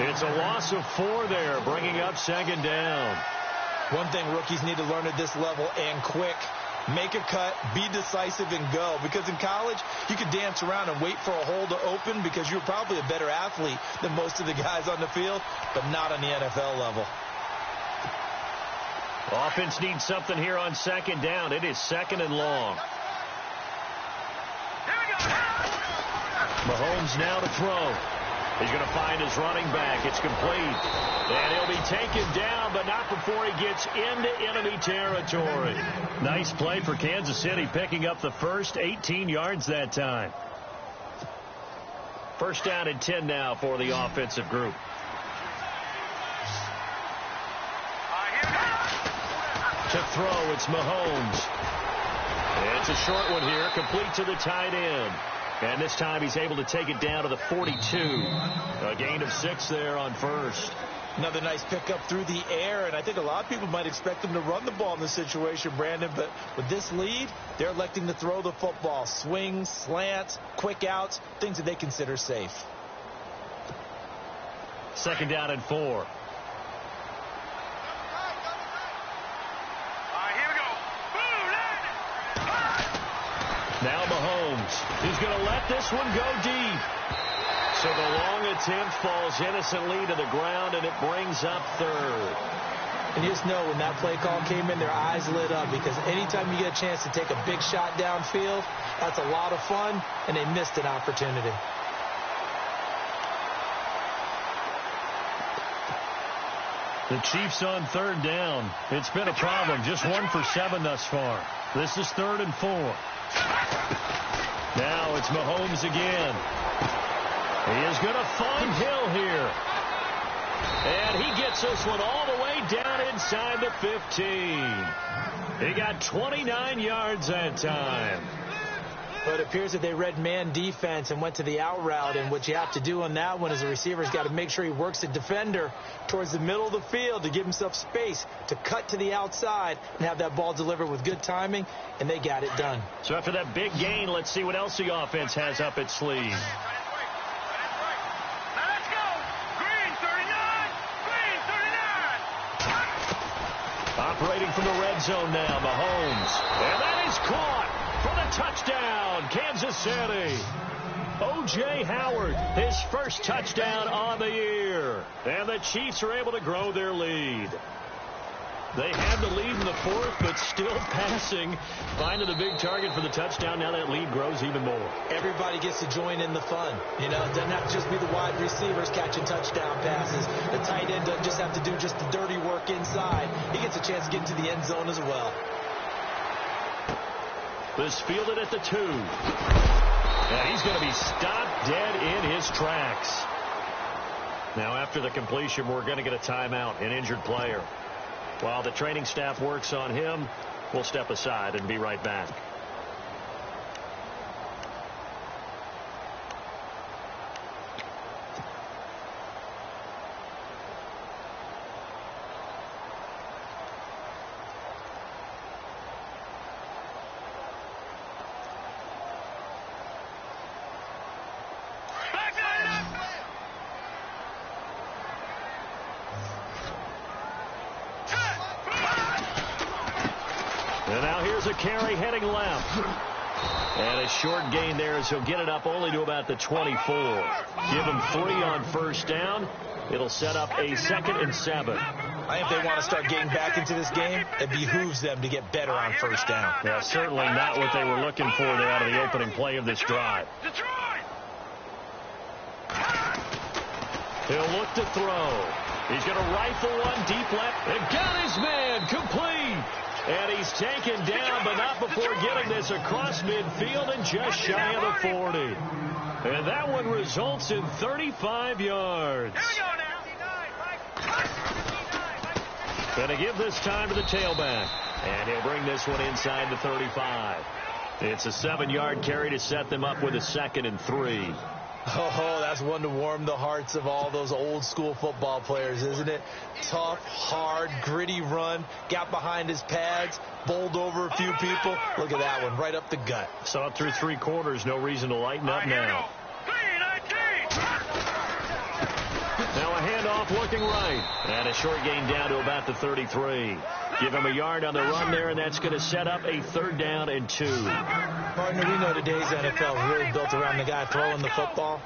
Speaker 2: It's a loss of 4 there, bringing up 2nd down.
Speaker 3: One thing rookies need to learn at this level, and quick, make a cut, be decisive, and go. Because in college, you could dance around and wait for a hole to open because you're probably a better athlete than most of the guys on the field, but not on the NFL level.
Speaker 2: Offense needs something here on 2nd down. It is 2nd and long. Mahomes now to throw. He's going to find his running back. It's complete. And he'll be taken down, but not before he gets into enemy territory. Nice play for Kansas City, picking up the first 18 yards that time. 1st down and 10 now for the offensive group. To throw, it's Mahomes. It's a short one here, complete to the tight end. And this time he's able to take it down to the 42. A gain of 6 there on 1st.
Speaker 3: Another nice pickup through the air, and I think a lot of people might expect him to run the ball in this situation, Brandon, but with this lead, they're electing to throw the football. Swings, slants, quick outs, things that they consider safe.
Speaker 2: 2nd down and 4. Now Mahomes. He's going to let this one go deep. So the long attempt falls innocently to the ground, and it brings up 3rd.
Speaker 3: And you just know when that play call came in, their eyes lit up, because anytime you get a chance to take a big shot downfield, that's a lot of fun, and they missed an opportunity.
Speaker 2: The Chiefs on 3rd down. It's been a problem. Just 1 for 7 thus far. This is 3rd and 4. Now it's Mahomes again. He is going to find Hill here. And he gets this one all the way down inside the 15. He got 29 yards that time.
Speaker 3: But it appears that they read man defense and went to the out route. And what you have to do on that one is the receiver's got to make sure he works the defender towards the middle of the field to give himself space to cut to the outside and have that ball delivered with good timing, and they got it done.
Speaker 2: So after that big gain, let's see what else the offense has up its sleeve.
Speaker 4: Let's go! Green 39! Green 39!
Speaker 2: Operating from the red zone now, Mahomes. And that is caught for the touchdown, Kansas City. O.J. Howard, his first touchdown on the year. And the Chiefs are able to grow their lead. They had the lead in the 4th, but still passing. Finding the big target for the touchdown. Now that lead grows even more.
Speaker 3: Everybody gets to join in the fun. You know, it doesn't have to just be the wide receivers catching touchdown passes. The tight end doesn't just have to do just the dirty work inside. He gets a chance to get into the end zone as well.
Speaker 2: This fielded at the 2. And he's going to be stopped dead in his tracks. Now after the completion, we're going to get a timeout, an injured player. While the training staff works on him, we'll step aside and be right back. And now here's a carry heading left. And a short gain there as he'll get it up only to about the 24. Give him 3 on first down. It'll set up a 2nd and 7.
Speaker 3: I think if they want to start getting back into this game, it behooves them to get better on first down.
Speaker 2: Yeah, certainly not what they were looking for there out of the opening play of this drive. He'll look to throw. He's going to rifle one deep left. And got his man complete. And he's taken down, but not before getting this across midfield and just shy of the 40. And that one results in 35 yards.
Speaker 4: Here we go now.
Speaker 2: Going to give this time to the tailback. And he'll bring this one inside the 35. It's a 7-yard carry to set them up with a 2nd and 3.
Speaker 3: Oh, that's one to warm the hearts of all those old school football players, isn't it? Tough, hard, gritty run. Got behind his pads, bowled over a few people. Look at that one, right up the gut.
Speaker 2: Saw it through 3 quarters. No reason to lighten up now. Now a handoff looking right. And a short gain down to about the 33. Give him a yard on the run there, and that's going to set up a 3rd down and 2.
Speaker 3: Partner, we know today's NFL is really built around the guy throwing the football.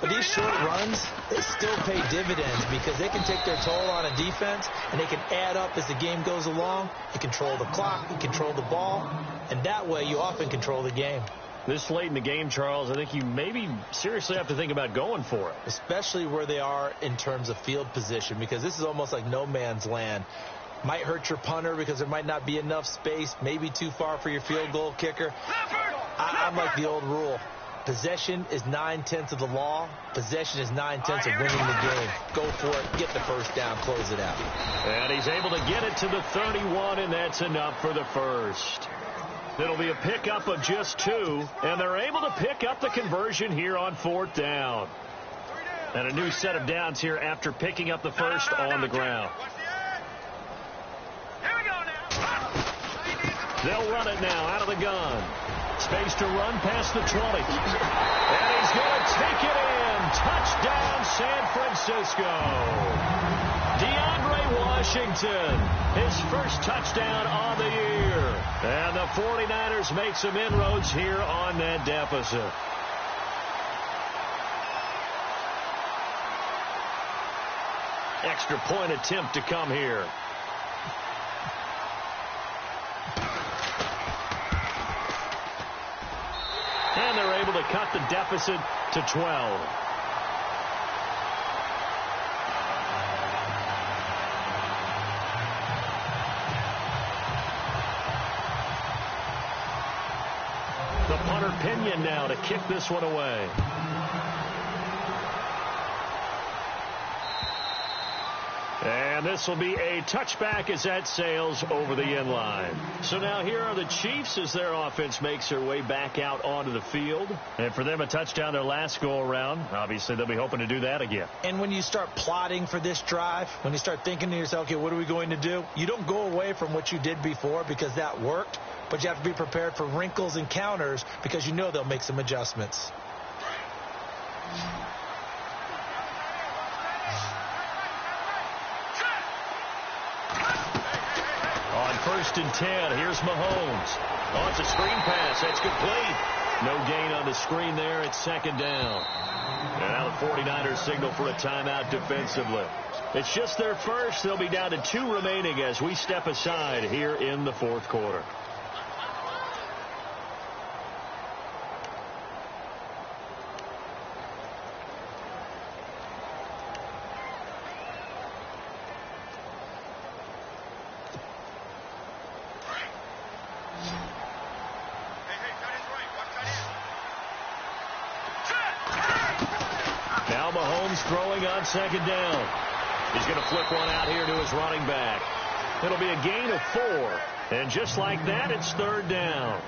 Speaker 3: But these short runs, they still pay dividends because they can take their toll on a defense, and they can add up as the game goes along. You control the clock, you control the ball, and that way you often control the game.
Speaker 2: This late in the game, Charles, I think you maybe seriously have to think about going for it.
Speaker 3: Especially where they are in terms of field position, because this is almost like no man's land. Might hurt your punter because there might not be enough space, maybe too far for your field goal kicker. I'm like the old rule. Possession is 9/10 of the law. Possession is 9/10 of winning the game. Go for it. Get the first down. Close it out.
Speaker 2: And he's able to get it to the 31, and that's enough for the first. It'll be a pickup of just 2, and they're able to pick up the conversion here on 4th down. And a new set of downs here after picking up the first on the ground. They'll run it now out of the gun. Space to run past the 20. And he's going to take it in. Touchdown, San Francisco. DeAndre Washington, his first touchdown on the year. And the 49ers make some inroads here on that deficit. Extra point attempt to come here. And they're able to cut the deficit to 12. The punter Pinion now to kick this one away. And this will be a touchback as that sails over the end line. So now here are the Chiefs as their offense makes their way back out onto the field. And for them, a touchdown their last go-around. Obviously, they'll be hoping to do that again.
Speaker 3: And when you start plotting for this drive, when you start thinking to yourself, okay, what are we going to do? You don't go away from what you did before because that worked. But you have to be prepared for wrinkles and counters because you know they'll make some adjustments.
Speaker 2: On 1st and 10, here's Mahomes. Oh, it's a screen pass. That's complete. No gain on the screen there. It's 2nd down. And now the 49ers signal for a timeout defensively. It's just their first. They'll be down to 2 remaining as we step aside here in the 4th quarter. Now Mahomes throwing on 2nd down. He's going to flip one out here to his running back. It'll be a gain of 4. And just like that, it's 3rd down.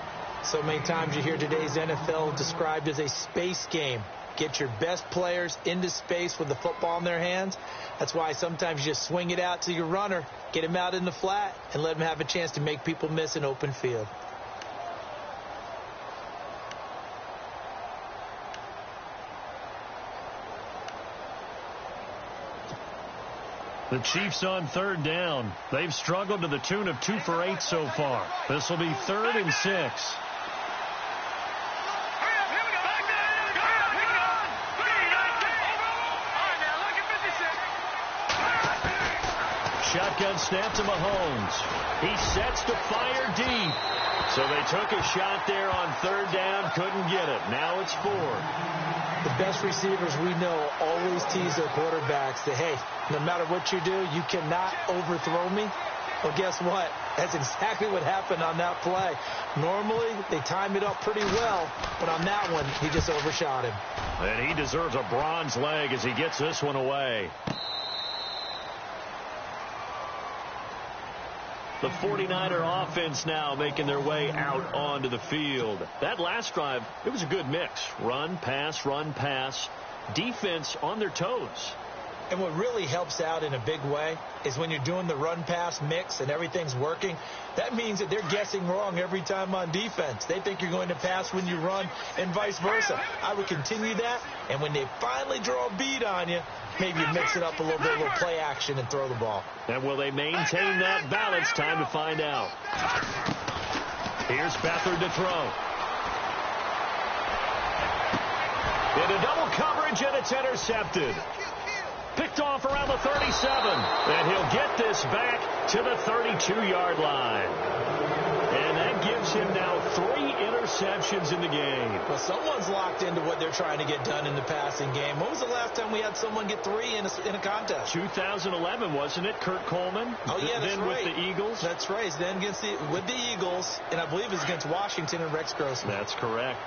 Speaker 3: So many times you hear today's NFL described as a space game. Get your best players into space with the football in their hands. That's why sometimes you just swing it out to your runner, get him out in the flat, and let him have a chance to make people miss an open field.
Speaker 2: The Chiefs on 3rd down. They've struggled to the tune of 2 for 8 so far. This will be 3rd and 6. Second snap to Mahomes. He sets to fire deep. So they took a shot there on third down, couldn't get it. Now it's 4.
Speaker 3: The best receivers we know always tease their quarterbacks that, hey, no matter what you do, you cannot overthrow me. Well, guess what? That's exactly what happened on that play. Normally, they time it up pretty well, but on that one, he just overshot him.
Speaker 2: And he deserves a bronze leg as he gets this one away. The 49er offense now making their way out onto the field. That last drive, it was a good mix. Run, pass. Defense on their toes.
Speaker 3: And what really helps out in a big way is when you're doing the run-pass mix and everything's working, that means that they're guessing wrong every time on defense. They think you're going to pass when you run and vice versa. I would continue that, and when they finally draw a beat on you, maybe you mix it up a little bit, a little play action, and throw the ball.
Speaker 2: And will they maintain that balance? Time to find out. Here's Beathard to throw. Into double coverage, and it's intercepted. Picked off around the 37. And he'll get this back to the 32-yard line. And that gives him now 3 interceptions in the game.
Speaker 3: Well, someone's locked into what they're trying to get done in the passing game. When was the last time we had someone get 3 in a contest?
Speaker 2: 2011, wasn't it? Kurt Coleman?
Speaker 3: Oh, yeah, that's
Speaker 2: then
Speaker 3: right.
Speaker 2: With the Eagles?
Speaker 3: That's right. Then with the Eagles, and I believe it was against Washington and Rex Grossman.
Speaker 2: That's correct.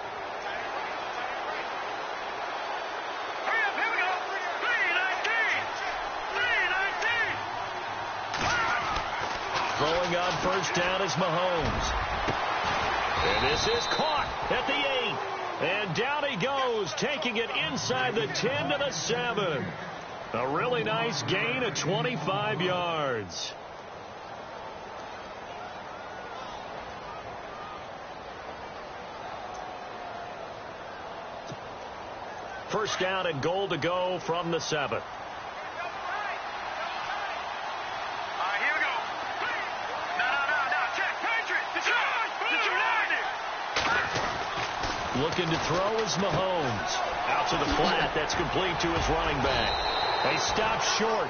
Speaker 2: Throwing on first down is Mahomes. And this is caught at the 8. And down he goes, taking it inside the 10 to the 7. A really nice gain of 25 yards. First down and goal to go from the 7. Looking to throw is Mahomes. Out to the flat. That's complete to his running back. They stop short.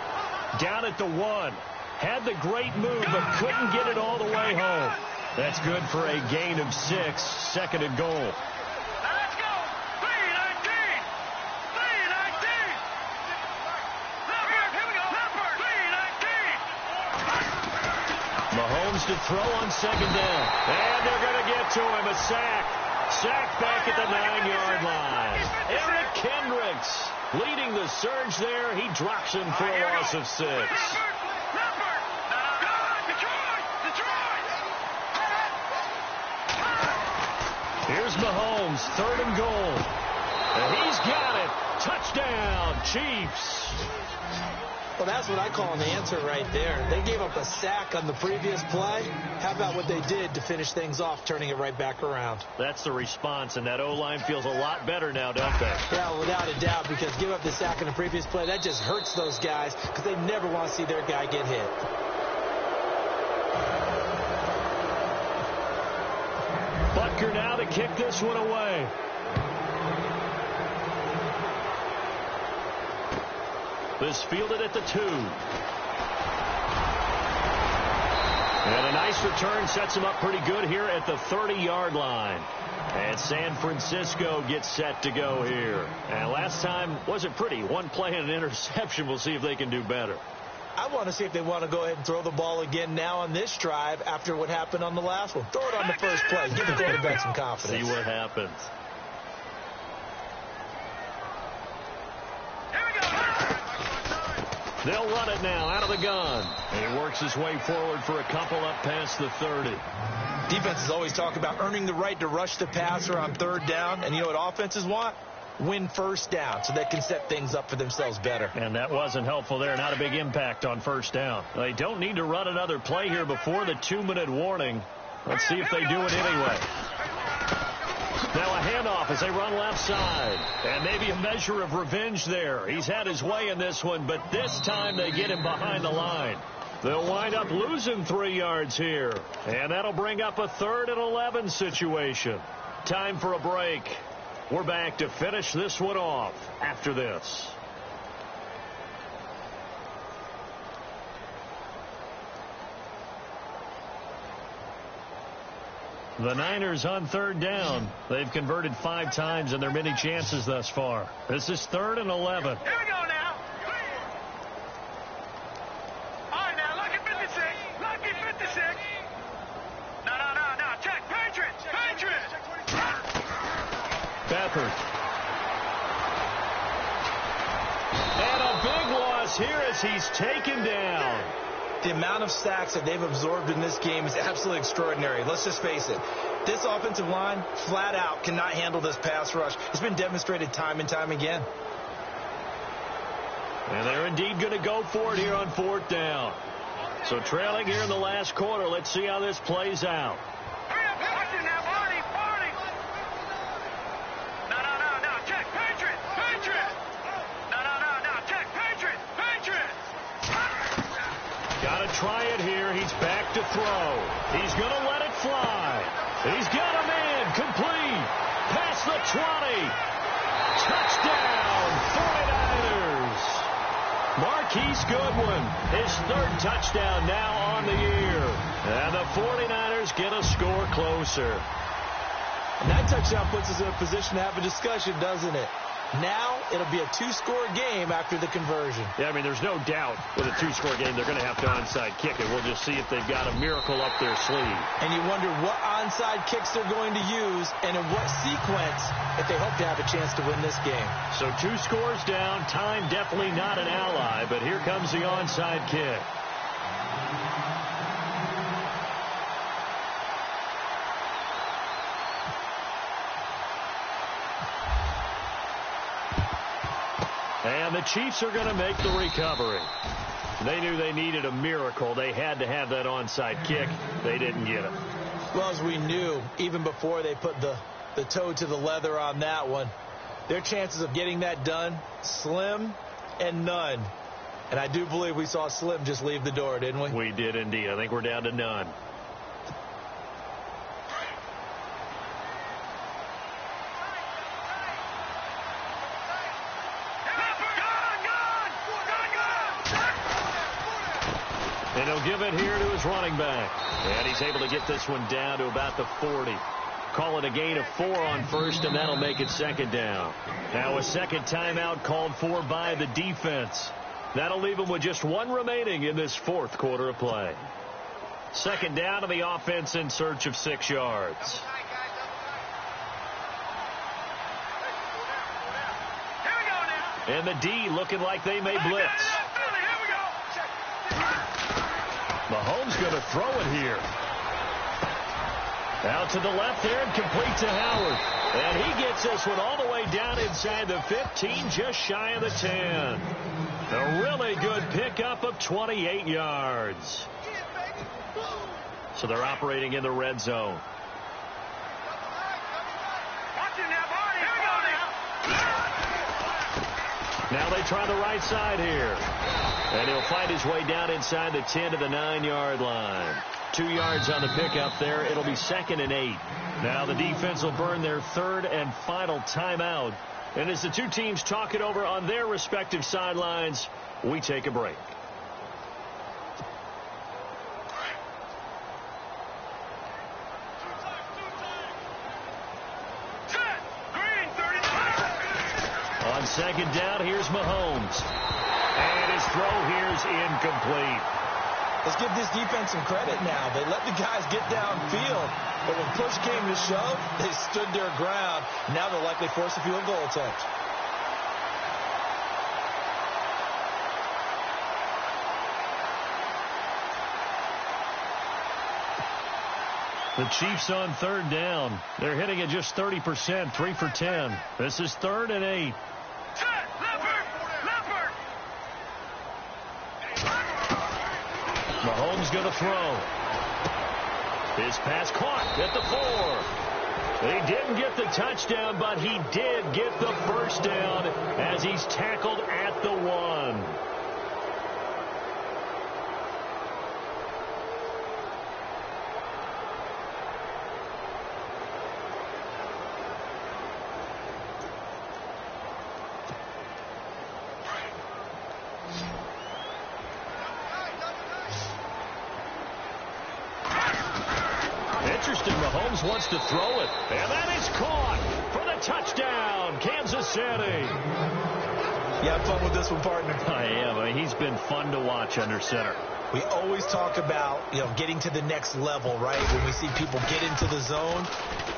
Speaker 2: Down at the 1. Had the great move, but couldn't get it all the way home. That's good for a gain of 6. Second and goal.
Speaker 4: Let's go. 3-19. 3-19. Here we go. 3-19.
Speaker 2: Mahomes to throw on second down. And they're going to get to him. A sack. Sack back at the 9-yard line. Eric Kendricks leading the surge there. He drops him for a loss of 6. Here's Mahomes, third and goal. And he's got it. Touchdown, Chiefs.
Speaker 3: Well, that's what I call an answer right there. They gave up a sack on the previous play. How about what they did to finish things off, turning it right back around?
Speaker 2: That's the response, and that O-line feels a lot better now, don't they?
Speaker 3: Yeah, without a doubt, because give up the sack on the previous play, that just hurts those guys because they never want to see their guy get hit.
Speaker 2: Butker now to kick this one away. This fielded at the 2. And a nice return sets him up pretty good here at the 30-yard line. And San Francisco gets set to go here. And last time wasn't pretty. One play and an interception. We'll see if they can do better.
Speaker 3: I want to see if they want to go ahead and throw the ball again now on this drive after what happened on the last one. Throw it on the first play. Give the quarterback some confidence.
Speaker 2: See what happens. They'll run it now out of the gun. And he works his way forward for a couple up past the 30.
Speaker 3: Defenses always talk about earning the right to rush the passer on third down. And you know what offenses want? Win first down so they can set things up for themselves better.
Speaker 2: And that wasn't helpful there. Not a big impact on first down. They don't need to run another play here before the 2-minute warning. Let's see if they do it anyway. Now a handoff as they run left side. And maybe a measure of revenge there. He's had his way in this one, but this time they get him behind the line. They'll wind up losing 3 yards here. And that'll bring up a 3rd and 11 situation. Time for a break. We're back to finish this one off after this. The Niners on third down. They've converted 5 times in their many chances thus far. This is 3rd and 11.
Speaker 4: Here we go now. All right, now, lucky 56. Lucky 56. No. Check. Patriots.
Speaker 2: Beathard. And a big loss here as he's taken down.
Speaker 3: The amount of sacks that they've absorbed in this game is absolutely extraordinary. Let's just face it. This offensive line, flat out, cannot handle this pass rush. It's been demonstrated time and time again.
Speaker 2: And they're indeed going to go for it here on 4th down. So trailing here in the last quarter. Let's see how this plays out.
Speaker 4: Hurry up, watch it now, Barney. No. Check. Patriots. No. Check. Patriots.
Speaker 2: Got to try it here. He's back to throw. He's going to let it fly. He's got him in. Complete. Past the 20. Touchdown, 49ers. Marquise Goodwin, his 3rd touchdown now on the year. And the 49ers get a score closer.
Speaker 3: And that touchdown puts us in a position to have a discussion, doesn't it? Now it'll be a 2-score game after the conversion.
Speaker 2: Yeah, I mean, there's no doubt with a 2-score game they're going to have to onside kick it. We'll just see if they've got a miracle up their sleeve.
Speaker 3: And you wonder what onside kicks they're going to use and in what sequence if they hope to have a chance to win this game.
Speaker 2: So 2 scores down. Time definitely not an ally, but here comes the onside kick. And the Chiefs are going to make the recovery. They knew they needed a miracle. They had to have that onside kick. They didn't get it.
Speaker 3: Well, as we knew, even before they put the toe to the leather on that one, their chances of getting that done, slim and none. And I do believe we saw Slim just leave the door, didn't we?
Speaker 2: We did indeed. I think we're down to none. And he'll give it here to his running back. And he's able to get this one down to about the 40. Call it a gain of 4 on first, and that'll make it 2nd down. Now a second timeout called for by the defense. That'll leave them with just 1 remaining in this 4th quarter of play. 2nd down, and the offense in search of 6 yards. And the D looking like they may blitz. Mahomes going to throw it here. Out to the left there and complete to Howard. And he gets this one all the way down inside the 15, just shy of the 10. A really good pickup of 28 yards. So they're operating in the red zone. Now they try the right side here. And he'll find his way down inside the 10 to the 9-yard line. 2 yards on the pickup there. It'll be 2nd and 8. Now the defense will burn their 3rd and final timeout. And as the two teams talk it over on their respective sidelines, we take a break. On 2nd down, here's Mahomes. And his throw here's incomplete.
Speaker 3: Let's give this defense some credit now. They let the guys get downfield, but when push came to shove, they stood their ground. Now they'll likely force a field goal attempt.
Speaker 2: The Chiefs on 3rd down. They're hitting at just 30%, 3 for 10. This is 3rd and 8. Mahomes going to throw. His pass caught at the 4. He didn't get the touchdown, but he did get the first down as he's tackled at the 1. Interesting, Mahomes Adams wants to throw it. And that is caught for the touchdown, Kansas City.
Speaker 3: You have fun with this one, partner?
Speaker 2: I am. I mean, he's been fun to watch under center.
Speaker 3: We always talk about, getting to the next level, right? When we see people get into the zone,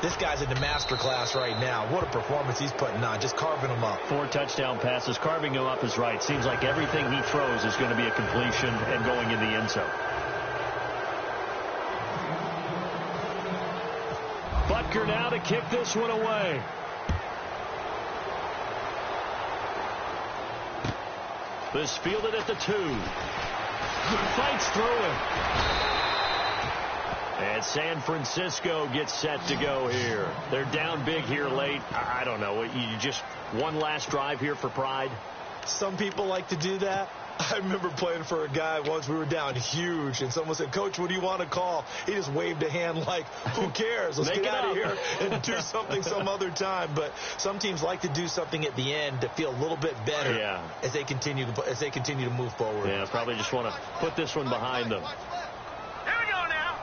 Speaker 3: this guy's in the master class right now. What a performance he's putting on, just carving them up.
Speaker 2: 4 touchdown passes. Carving him up is right. Seems like everything he throws is going to be a completion and going in the end zone. Butker now to kick this one away. This fielded at the 2. Fights through it. And San Francisco gets set to go here. They're down big here late. I don't know. You just one last drive here for pride?
Speaker 3: Some people like to do that. I remember playing for a guy once. We were down huge, and someone said, "Coach, what do you want to call?" He just waved a hand like, who cares? Let's get out of here and do something some other time. But some teams like to do something at the end to feel a little bit better as they continue to move forward.
Speaker 2: Yeah, probably just want to put this one behind them.
Speaker 4: Here we go now.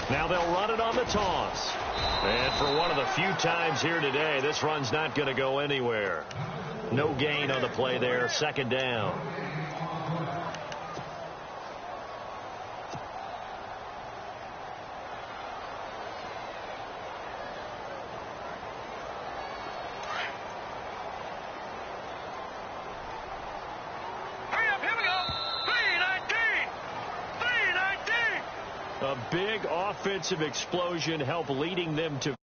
Speaker 2: Now they'll run it on the toss. And for one of the few times here today, this run's not going to go anywhere. No gain on the play there. Second down.
Speaker 4: Hurry up, here we go. 319. 319.
Speaker 2: A big offensive explosion helped leading them to